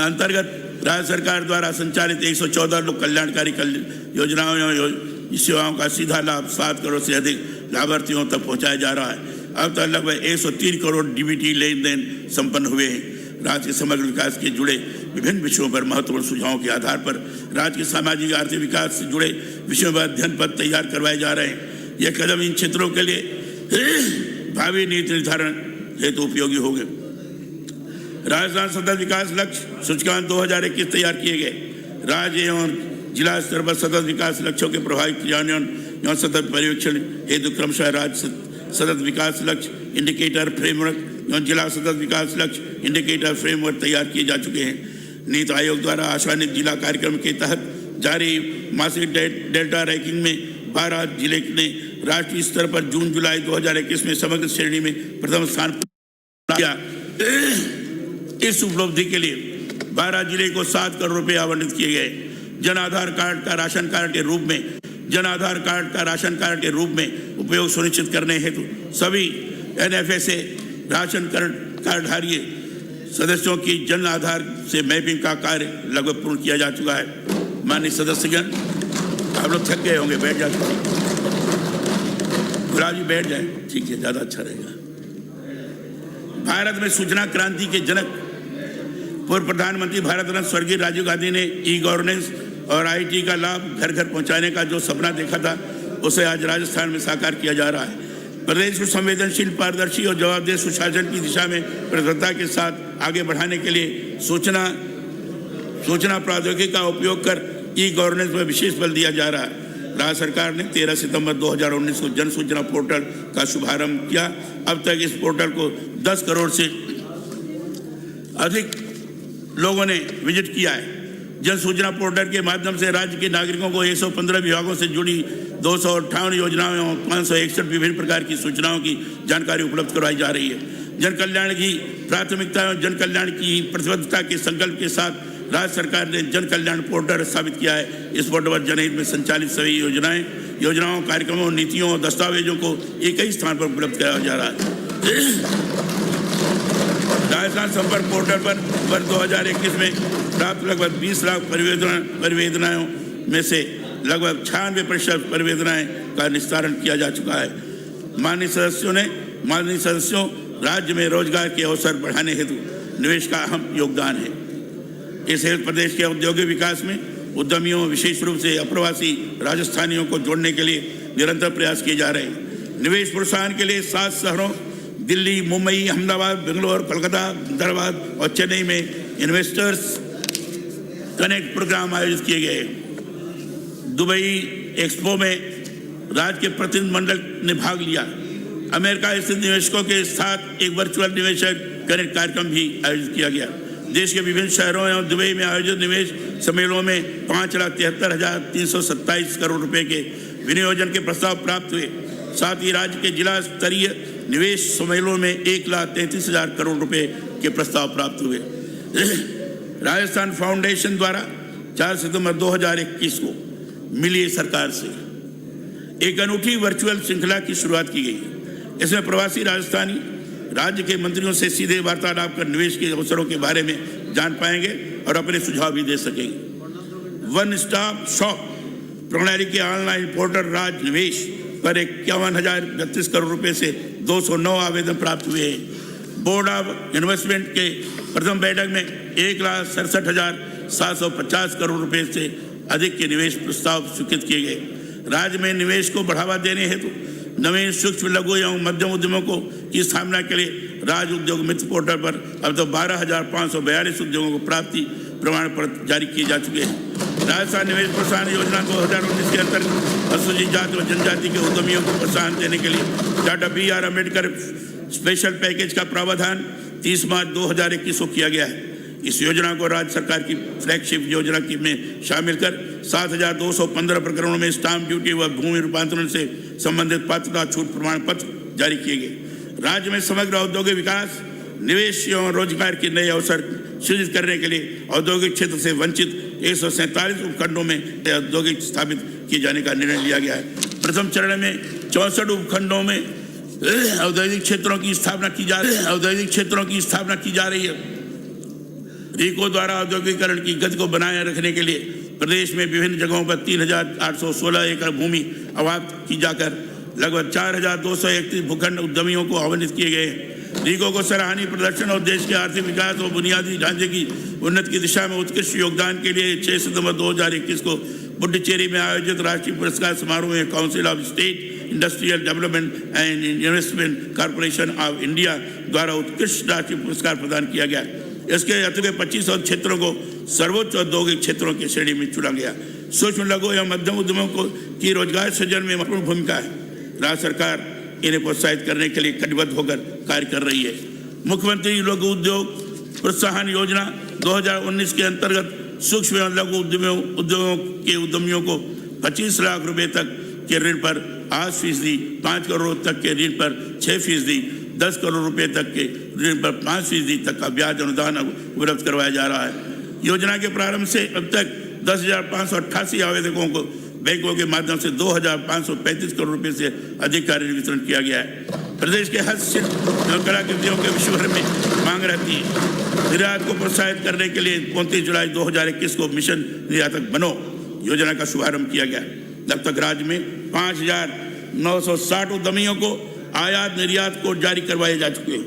अंतर्गत राज्य सरकार द्वारा संचालित 114 लोक कल्याणकारी योजनाओं सेवाओं का सीधा लाभ 7 करोड़ से अधिक लाभार्थियों तक पहुंचाया जा रहा है। अब तक लगभग 103 करोड़ डीबीटी लेन देन संपन्न हुए हैं। राज्य के समग्र विकास के जुड़े विभिन्न विषयों पर महत्वपूर्ण सुझावों के आधार पर राज्य के सामाजिक आर्थिक विकास से जुड़े विषयों पर अध्ययन पत्र तैयार करवाए जा रहे हैं। यह कदम इन क्षेत्रों के लिए भावी नीति निर्धारण हेतु उपयोगी होंगे। राजस्थान सतत विकास लक्ष्य सूचकांक 2021 तैयार किए गए। राज्य एवं जिला स्तर पर सतत विकास लक्ष्यों के प्रभावी क्रियान्वयन एवं सतत पर्यवेक्षण हेतु क्रमशः राज्य सतत विकास लक्ष्य इंडिकेटर फ्रेमवर्क एवं जिला सतत विकास लक्ष्य इंडिकेटर फ्रेमवर्क तैयार किए जा चुके हैं। नीति आयोग द्वारा आशान्वित जिला कार्यक्रम के तहत जारी मासिक डेल्टा रैंकिंग में 12 जिले ने राष्ट्रीय स्तर पर जून जुलाई 2021 में समग्र श्रेणी में प्रथम स्थान किया। इस उपलब्धि के लिए 12 जिले को 7 करोड़ रुपए आवंटित किए गए। जन आधार कार्ड का राशन कार्ड के रूप में उपयोग सुनिश्चित करने हेतु सभी NFSA राशन कार्डधारी सदस्यों की जन आधार से मैपिंग का कार्य लगभग पूर्ण किया जा चुका है। माननीय सदस्यगण, आप लोग थक गए होंगे, बैठ जाते। गुलाब जी बैठ जाए, ठीक है, ज्यादा अच्छा रहेगा। भारत में सूचना क्रांति के जनक पूर्व प्रधानमंत्री भारत रत्न स्वर्गीय राजीव गांधी ने ई गवर्नेंस और IT का लाभ घर घर पहुंचाने का जो सपना देखा था, उसे आज राजस्थान में साकार किया जा रहा है। प्रदेश को संवेदनशील, पारदर्शी और जवाबदेह सुशासन की दिशा में प्रखरता के साथ आगे बढ़ाने के लिए सूचना प्रौद्योगिकी का उपयोग कर ई गवर्नेंस में विशेष बल दिया जा रहा है। राज्य सरकार ने 13 सितंबर 2019 को जन सूचना पोर्टल का शुभारंभ किया। अब तक इस पोर्टल को 10 करोड़ से अधिक लोगों ने विजिट किया है। जन सूचना पोर्टल के माध्यम से राज्य के नागरिकों को 115 विभागों से जुड़ी 258 योजनाओं और 561 विभिन्न प्रकार की सूचनाओं की जानकारी उपलब्ध करवाई जा रही है। जन कल्याण की प्राथमिकता और जन कल्याण की प्रतिबद्धता के संकल्प के साथ राज्य सरकार ने जन कल्याण पोर्टल स्थापित किया है। इस पोर्टल पर जनहित में संचालित सभी योजनाओं, कार्यक्रमों, नीतियों और दस्तावेजों को एक ही स्थान पर उपलब्ध कराया जा रहा है। राजस्थान संपर्क पोर्टल पर वर्ष 2021 में प्राप्त लगभग 20 लाख परिवेदनाओं में से लगभग 96% परिवेदनाएं का निस्तारण किया जा चुका है। माननीय सदस्यों, राज्य में रोजगार के अवसर बढ़ाने हेतु निवेश का अहम योगदान है। इस हेतु प्रदेश के औद्योगिक विकास में उद्यमियों, विशेष रूप से अप्रवासी राजस्थानियों को जोड़ने के लिए निरंतर प्रयास किए जा रहे हैं। निवेश प्रोत्साहन के लिए 7 शहरों दिल्ली, मुंबई, अहमदाबाद, बेंगलोर, कोलकाता, हैदराबाद और चेन्नई में इन्वेस्टर्स कनेक्ट प्रोग्राम आयोजित किए गए। दुबई एक्सपो में राज्य के प्रतिनिधिमंडल ने भाग लिया। अमेरिका स्थित निवेशकों के साथ एक वर्चुअल निवेशक कनेक्ट कार्यक्रम भी आयोजित किया गया। देश के विभिन्न शहरों एवं दुबई में आयोजित निवेश सम्मेलनों में 5,73,327 करोड़ रुपए के विनियोजन के प्रस्ताव प्राप्त हुए। साथ ही राज्य के जिला स्तरीय निवेश सम्मेलनों में 1,33,000 करोड़ रुपए के प्रस्ताव प्राप्त हुए। राजस्थान फाउंडेशन द्वारा 4 सितंबर 2021 को मिली सरकार से एक अनूठी वर्चुअल श्रृंखला की शुरुआत की गई। इसमें प्रवासी राजस्थानी राज्य के मंत्रियों से सीधे वार्तालाप कर निवेश के अवसरों के बारे में जान पाएंगे और अपने सुझाव भी दे सकेंगे। वन स्टॉप शॉप प्रणाली के ऑनलाइन पोर्टल राज निवेश पर 51,032 करोड़ रुपए से 209 आवेदन प्राप्त हुए हैं। बोर्ड ऑफ इन्वेस्टमेंट के प्रथम बैठक में 1,67,750 करोड़ रुपए से अधिक के निवेश प्रस्ताव स्वीकृत किए गए। राज्य में निवेश को बढ़ावा देने हेतु नवीन सूक्ष्म, लघु एवं मध्यम उद्यमों की स्थापना के लिए राज्य उद्योग मित्र पोर्टल पर अब तक 12,542 उद्योगों को प्राप्ति प्रमाण पत्र जारी किए जा चुके हैं। राजस्थान निवेश प्रोत्साहन योजना 2019 के अंतर्गत अनुसूचित जाति व जनजाति के उद्यमियों को प्रोत्साहन देने के लिए doctor BR Ambedkar special package का प्रावधान 30 मार्च 2021 को किया गया है। इस योजना को राज्य सरकार की फ्लैगशिप योजना की में शामिल कर 7,215 प्रकरणों में स्टाम्प ड्यूटी व भूमि रूपांतरण से संबंधित पात्रता छूट प्रमाण पत्र जारी किए गए। राज्य में समग्र औद्योगिक विकास, निवेश एवं रोजगार के नए अवसर सृजित करने के लिए औद्योगिक क्षेत्र से वंचित 147 उपखंडों में औद्योगिक स्थापित किए जाने का निर्णय लिया गया है। प्रथम चरण में 64 उपखंडों में औद्योगिक क्षेत्रों की स्थापना की जा रही है। रीको द्वारा औद्योगिकरण की गति को बनाए रखने के लिए प्रदेश में विभिन्न जगहों पर 3,816 एकड़ भूमि आवंटित की जाकर लगभग 4,231 भूखंड उद्यमियों को आवंटित किए गए हैं। रीको को सराहनीय प्रदर्शन और देश के आर्थिक विकास और बुनियादी ढांचे की उन्नति की दिशा में उत्कृष्ट योगदान के लिए 6 सितंबर 2021 को पुडुचेरी में आयोजित राष्ट्रीय पुरस्कार समारोह में council of state industrial development and investment corporation of India द्वारा उत्कृष्ट राष्ट्रीय पुरस्कार प्रदान किया गया। इसके अतिरिक्त 25 और क्षेत्रों को सर्वोच्च औद्योगिक क्षेत्रों की श्रेणी में चुना गया। सूक्ष्म, लघु एवं मध्यम उद्यमों की रोजगार सृजन में महत्वपूर्ण भूमिका है। राज्य सरकार इन्हें प्रोत्साहित करने के लिए कटिबद्ध होकर कार्य कर रही है। मुख्यमंत्री लघु उद्योग प्रोत्साहन योजना 2019 के अंतर्गत सूक्ष्म एवं लघु उद्योगों के उद्यमियों को 25 लाख रुपए तक के ऋण पर 8%, 5 करोड़ तक के ऋण पर 6%, 10 करोड़ रुपए तक के ऋण पर 5% तक का ब्याज अनुदान उपलब्ध करवाया जा रहा है। योजना के प्रारंभ से अब तक 10,588 आवेदकों को बैंकों के माध्यम से 2,535 करोड़ रुपए से अधिक का ऋण वितरण किया गया है। प्रदेश के हस्तशिल्प एवं कलाकृतियों के विश्व भर में मांग रहती है। निर्यात को प्रोत्साहित करने के लिए 29 जुलाई 2021 को मिशन निर्यातक बनो योजना का शुभारंभ किया गया। अब तक राज्य में 5,960 उद्यमियों को आयात निर्यात को जारी करवाए जा चुके हैं।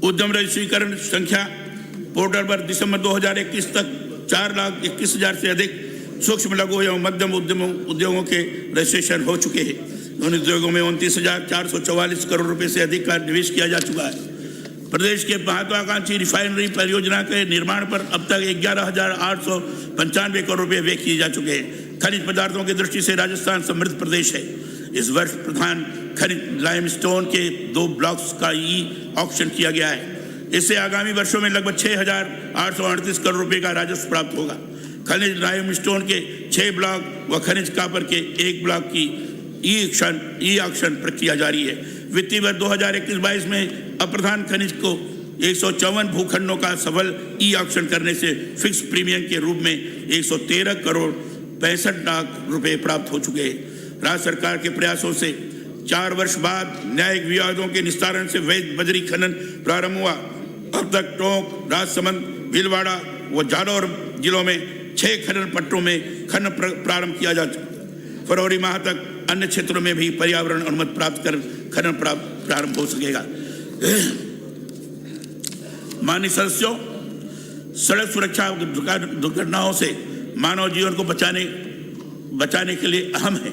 उद्यम रजिस्ट्रीकरण संख्या पोर्टल पर दिसंबर 2021 तक 4,21,000 से अधिक सूक्ष्म, लघु एवं मध्यम उद्योगों के रजिस्ट्रेशन हो चुके हैं। उन उद्योगों में 29,444 करोड़ रुपए से अधिक का निवेश किया जा चुका है। प्रदेश के महत्वाकांक्षी रिफाइनरी परियोजना के निर्माण पर अब तक 11,895 करोड़ रुपए व्यय किए जा चुके हैं। खनिज पदार्थों की दृष्टि से राजस्थान समृद्ध प्रदेश है। इस वर्ष प्रधान खनिज लाइमस्टोन के 2 ब्लॉक्स का ऑक्शन किया गया है। इससे आगामी वर्षों में लगभग 6,838 करोड़ रुपए का राजस्व प्राप्त होगा। खनिज लाइमस्टोन के 6 ब्लॉक व खनिज कॉपर के 1 ब्लॉक की ई ऑक्शन प्रक्रिया जारी है। वित्तीय वर्ष 2021-22 में अप्रधान खनिज को 154 भूखंडों का सफल ई ऑक्शन करने से फिक्स प्रीमियम के रूप में 113 करोड़ 65 लाख रुपए प्राप्त हो चुके हैं। राज्य सरकार के प्रयासों से 4 वर्ष बाद न्यायिक विवादों के निस्तारण से वैध बजरी खनन प्रारंभ हुआ। अब तक टोंक, राजसमंद, भीलवाड़ा व जालौर जिलों में 6 खनन पट्टों में खनन प्रारंभ किया जा चुका। फरवरी माह तक अन्य क्षेत्रों में भी पर्यावरण अनुमति प्राप्त कर खनन प्रारंभ हो सकेगा। माननीय सदस्यों, सड़क सुरक्षा दुर्घटनाओं से मानव जीवन को बचाने के लिए अहम है।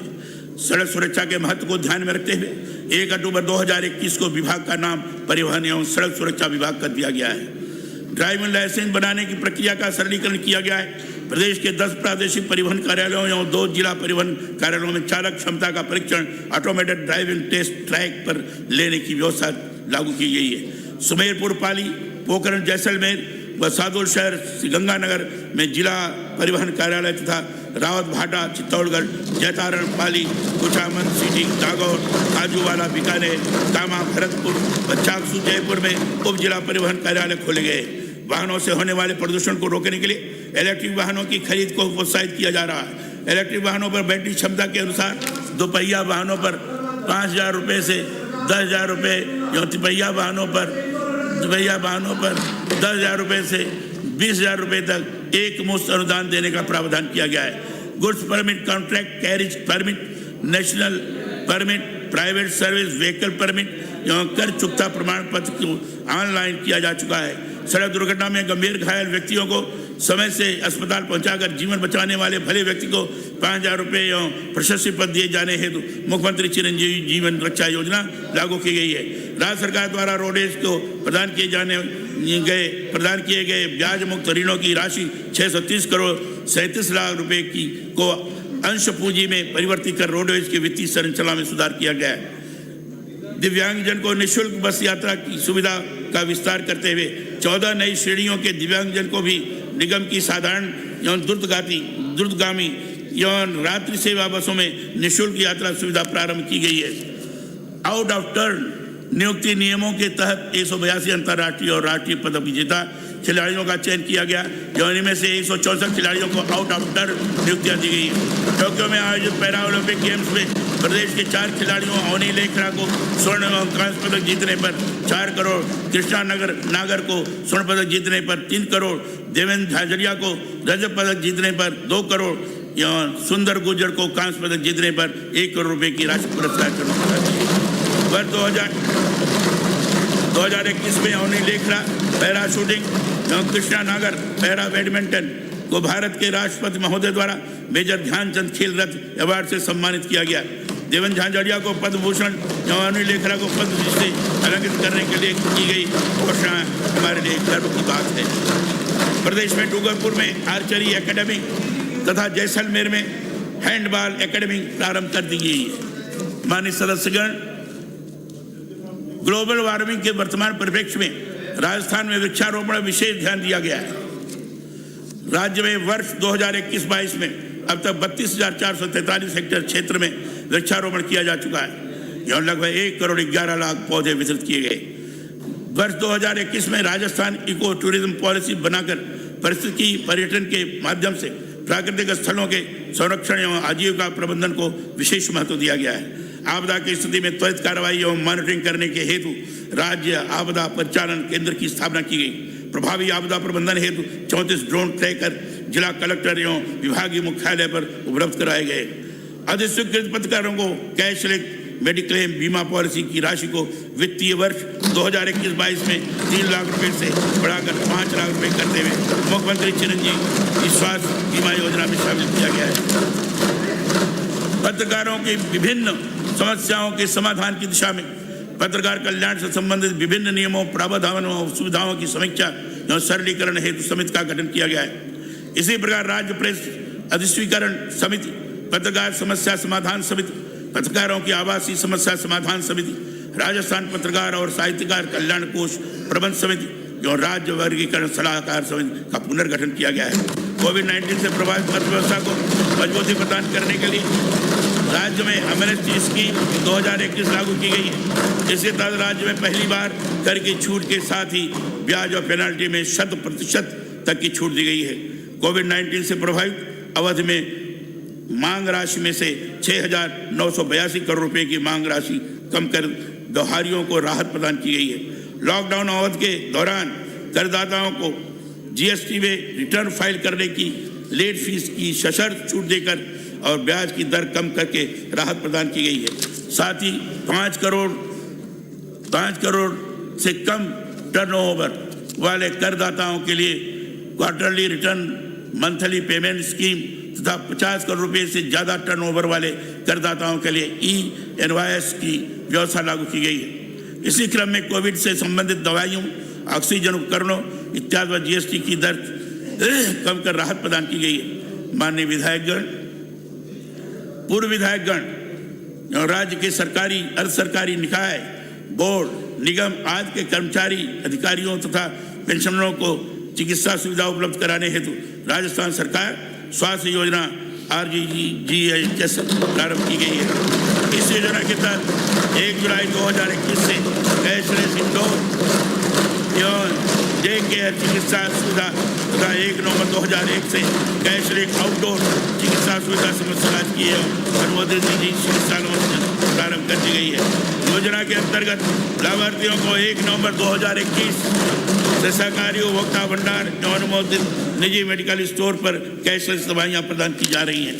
सड़क सुरक्षा के महत्व को ध्यान में रखते हुए 1 अक्टूबर 2021 को विभाग का नाम परिवहन एवं सड़क सुरक्षा विभाग कर दिया गया है। ड्राइविंग लाइसेंस बनाने की प्रक्रिया का सरलीकरण किया गया है। प्रदेश के 10 प्रादेशिक परिवहन कार्यालयों एवं 2 जिला परिवहन कार्यालयों में चालक क्षमता का परीक्षण ऑटोमेटेड ड्राइविंग टेस्ट ट्रैक पर लेने की व्यवस्था लागू की गई है। सुमेरपुर, पाली, पोखरण, जैसलमेर व सादुल शहर, गंगानगर में जिला परिवहन कार्यालय तथा रावत भाटा, चित्तौड़गढ़, जैतारण, पाली, कुचामन, सिटी, नागौर, काजूवाला, बीकानेर, कामा, भरतपुर व चाकसू, जयपुर में उप जिला परिवहन कार्यालय खोले गए। वाहनों से होने वाले प्रदूषण को रोकने के लिए इलेक्ट्रिक वाहनों की खरीद को प्रोत्साहित किया जा रहा है। इलेक्ट्रिक वाहनों पर बैटरी क्षमता के अनुसार दोपहिया वाहनों पर 5,000 रुपये से 10,000 रुपये एवं तिपहिया वाहनों पर 10,000 रुपये से 20,000 रुपये तक एक मुश्त अनुदान देने का प्रावधान किया गया है। Goods permit, contract carriage permit, national permit, private service vehicle permit एवं कर चुकता प्रमाण पत्र को ऑनलाइन किया जा चुका है। सड़क दुर्घटना में गंभीर घायल व्यक्तियों को समय से अस्पताल पहुंचाकर जीवन बचाने वाले भले व्यक्ति को 5,000 रुपये एवं प्रशस्ति पत्र दिए जाने हेतु मुख्यमंत्री चिरंजीवी जीवन रक्षा योजना लागू की गई है। राज्य सरकार द्वारा रोडेज को प्रदान किए गए ब्याज मुक्त ऋणों की राशि 630 करोड़ 37 लाख रुपए की को अंश पूंजी में परिवर्तित कर रोडवेज की वित्तीय संरचना में सुधार किया गया है। दिव्यांगजन को निःशुल्क बस यात्रा की सुविधा का विस्तार करते हुए 14 नई श्रेणियों के दिव्यांगजन को भी निगम की साधारण एवं द्रुतगामी एवं रात्रि सेवा बसों में निःशुल्क यात्रा सुविधा प्रारंभ की गई है। आउट ऑफ टर्न नियुक्ति नियमों के तहत 182 अंतर्राष्ट्रीय और राष्ट्रीय पदक विजेता खिलाड़ियों का चयन किया गया, जो इनमें से 164 खिलाड़ियों को आउट ऑफ टर्न नियुक्तियां दी गई है। टोक्यो में आयोजित पैरा ओलंपिक गेम्स में प्रदेश के 4 खिलाड़ियों अवनी लेखरा को स्वर्ण एवं कांस्य पदक जीतने पर 4 करोड़, कृष्णा नागर को स्वर्ण पदक जीतने पर 3 करोड़, देवेंद्र झाझड़िया को रजत पदक जीतने पर 2 करोड़ एवं सुंदर गुर्जर को कांस्य पदक जीतने पर 1 करोड़ रुपए की राशि पुरस्कार वर्ष 2021 में अवनी लेखरा पैरा शूटिंग एवं कृष्णा नागर पैरा बैडमिंटन को भारत के राष्ट्रपति महोदय द्वारा मेजर ध्यानचंद खेल रत्न अवार्ड से सम्मानित किया गया। देवेंद्र झाझड़िया को पद्म भूषण एवं अवनी लेखरा को पद्म श्री से अलंकृत करने के लिए की गई घोषणा हमारे लिए गर्व की बात है। प्रदेश में डूंगरपुर में आर्चरी एकेडमी तथा जैसलमेर में हैंडबॉल एकेडमी प्रारंभ कर दी गई है। माननीय सदस्यगण, ग्लोबल वार्मिंग के वर्तमान परिप्रेक्ष्य में राजस्थान में वृक्षारोपण विशेष ध्यान दिया गया है। राज्य में वर्ष 2021-22 में अब तक 32,443 हेक्टेयर क्षेत्र में वृक्षारोपण किया जा चुका है। यह लगभग 1 करोड़ 11 लाख पौधे वितरित किए गए। वर्ष 2021 में राजस्थान इको टूरिज्म पॉलिसी बनाकर पारिस्थितिकी पर्यटन के माध्यम से प्राकृतिक स्थलों के संरक्षण एवं आजीविका प्रबंधन को विशेष महत्व दिया गया है। आपदा की स्थिति में त्वरित कार्रवाई एवं मॉनिटरिंग करने के हेतु राज्य आपदा परिचालन केंद्र की स्थापना की गई। प्रभावी आपदा प्रबंधन हेतु 34 ड्रोन ट्रैकर जिला कलेक्टर एवं विभागीय मुख्यालय पर उपलब्ध कराए गए। अधिस्वीकृत पत्रकारों को कैशलेस मेडिक्लेम बीमा पॉलिसी की राशि को वित्तीय वर्ष 2021-22 में 3 लाख रुपए से बढ़ाकर 5 लाख रुपए करते हुए मुख्यमंत्री चिरंजीवी स्वास्थ्य बीमा योजना में शामिल किया गया है। पत्रकारों की विभिन्न समस्याओं के समाधान की दिशा में पत्रकार कल्याण से संबंधित विभिन्न नियमों, प्रावधानों और सुविधाओं की समीक्षा एवं सरलीकरण हेतु समिति का गठन किया गया है। इसी प्रकार राज्य प्रेस अधिस्वीकरण समिति, पत्रकार समस्या समाधान समिति, पत्रकारों की आवासीय समस्या समाधान समिति, राजस्थान पत्रकार और साहित्यकार कल्याण कोष प्रबंध समिति, जो राज्य वर्गीकरण सलाहकार समिति का पुनर्गठन किया गया है। कोविड-19 से प्रभावित अर्थव्यवस्था को मजबूती प्रदान करने के लिए राज्य में एमएसटी स्कीम 2021 लागू की गई है। इसके तहत राज्य में पहली बार कर की छूट के साथ ही ब्याज और पेनल्टी में 100% तक की छूट दी गई है। कोविड-19 से प्रभावित अवधि में मांग राशि में से 6,982 करोड़ रुपए की मांग राशि कम कर दोहारियों को राहत प्रदान की गई है। लॉकडाउन अवधि के दौरान करदाताओं को जीएसटी में रिटर्न फाइल करने की लेट फीस की सशर्त छूट देकर और ब्याज की दर कम करके राहत प्रदान की गई है। साथ ही 5 करोड़ से कम टर्नओवर वाले करदाताओं के लिए quarterly return monthly payment scheme तथा 50 करोड़ रुपए से ज़्यादा टर्नओवर वाले करदाताओं के लिए ई-इनवॉइस की व्यवस्था लागू की गई है। इसी क्रम में कोविड से संबंधित दवाइयों, ऑक्सीजन उपकरणों इत्यादि पर जीएसटी की दर कम कर राहत प्रदान की गई है। माननीय विधायकगण, पूर्व विधायकगण और राज्य के सरकारी, अर्ध सरकारी निकाय, बोर्ड, निगम आदि के कर्मचारी, अधिकारियों तथा पेंशनरों को चिकित्सा सुविधा उपलब्ध कराने हेतु राजस्थान सरकार स्वास्थ्य योजना RGGHS प्रारंभ की गई है। इस योजना के तहत 1 जुलाई 2021 से कैशलेस इंडोर एवं डे केयर चिकित्सा सुविधा तथा 1 नवंबर 2001 से कैशलेस आउटडोर चिकित्सा सुविधा समस्त की एवं अनुमोदित निजी चिकित्सा प्रारंभ कर दी गई है। योजना के अंतर्गत लाभार्थियों को 1 नवंबर 2021 से सहकारी उपभोक्ता भंडार एवं अनुमोदित निजी मेडिकल स्टोर पर कैशलेस दवाइयां प्रदान की जा रही हैं।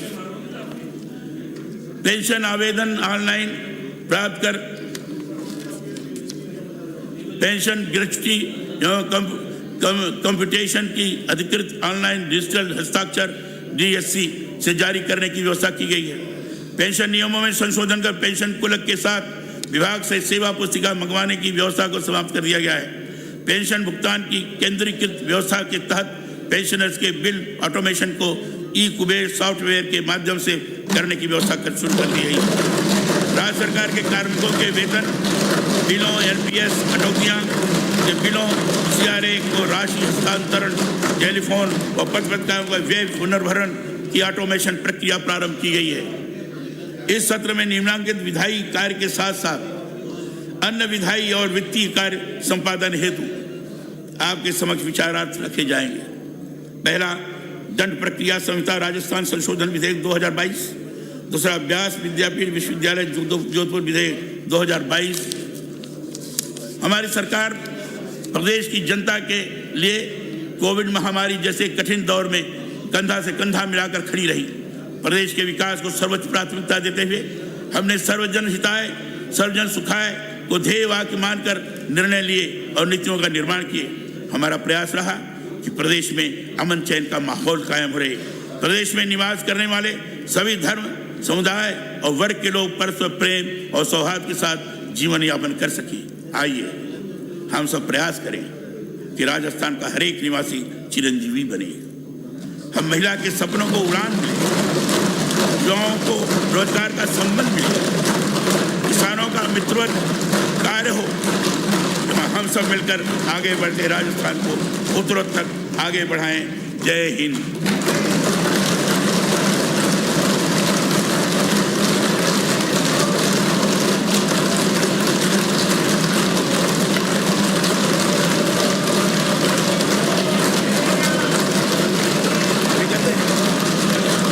पेंशन आवेदन ऑनलाइन प्राप्त कर पेंशन ग्रेच्युटी एवं कंप्यूटेशन की अधिकृत ऑनलाइन डिजिटल हस्ताक्षर DSC से जारी करने की व्यवस्था की गई है। पेंशन नियमों में संशोधन कर पेंशन कुलक के साथ विभाग से सेवा पुस्तिका मंगवाने की व्यवस्था को समाप्त कर दिया गया है। पेंशन भुगतान की केंद्रीकृत व्यवस्था के तहत पेंशनर्स के बिल ऑटोमेशन को ई-कुबेर सॉफ्टवेयर के माध्यम से करने की व्यवस्था शुरू कर दी गई। राज्य सरकार के कार्मिकों के वेतन बिलों, LPS कटौतियां के बिलों, CRA को राशि हस्तांतरण, टेलीफोन और पत्रकारों का व्यय पुनर्भरण की ऑटोमेशन प्रक्रिया प्रारंभ की गई है। इस सत्र में निम्नांकित विधायी कार्य के साथ साथ अन्य विधायी और वित्तीय कार्य संपादन हेतु आपके समक्ष विचारार्थ रखे जाएंगे। पहला, दंड प्रक्रिया संहिता राजस्थान संशोधन विधेयक 2022। दूसरा, व्यास विद्यापीठ विश्वविद्यालय जोधपुर विधेयक 2022। हमारी सरकार प्रदेश की जनता के लिए कोविड महामारी जैसे कठिन दौर में कंधा से कंधा मिलाकर खड़ी रही। प्रदेश के विकास को सर्वोच्च प्राथमिकता देते हुए हमने सर्वजन हिताय सर्वजन सुखाय को ध्येय वाक्य मानकर निर्णय लिए और नीतियों का निर्माण किए। हमारा प्रयास रहा कि प्रदेश में अमन चैन का माहौल कायम रहे। प्रदेश में निवास करने वाले सभी धर्म, समुदाय और वर्ग के लोग परस्पर प्रेम और सौहार्द के साथ जीवन यापन कर सके। आइए हम सब प्रयास करें कि राजस्थान का हर एक निवासी चिरंजीवी बने। हम महिला के सपनों को उड़ान मिले, युवाओं को रोजगार का संबंध मिले, किसानों का मित्रवत कार्य हो। हम सब मिलकर आगे बढ़ते राजस्थान को उत्तरोत्तर आगे बढ़ाएं। जय हिंद।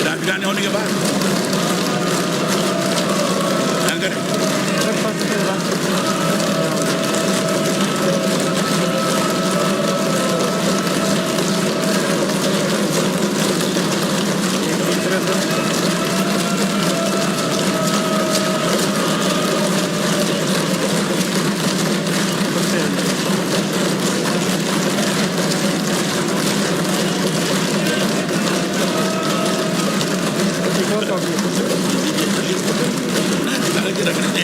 राजगाने होने के बाद रखने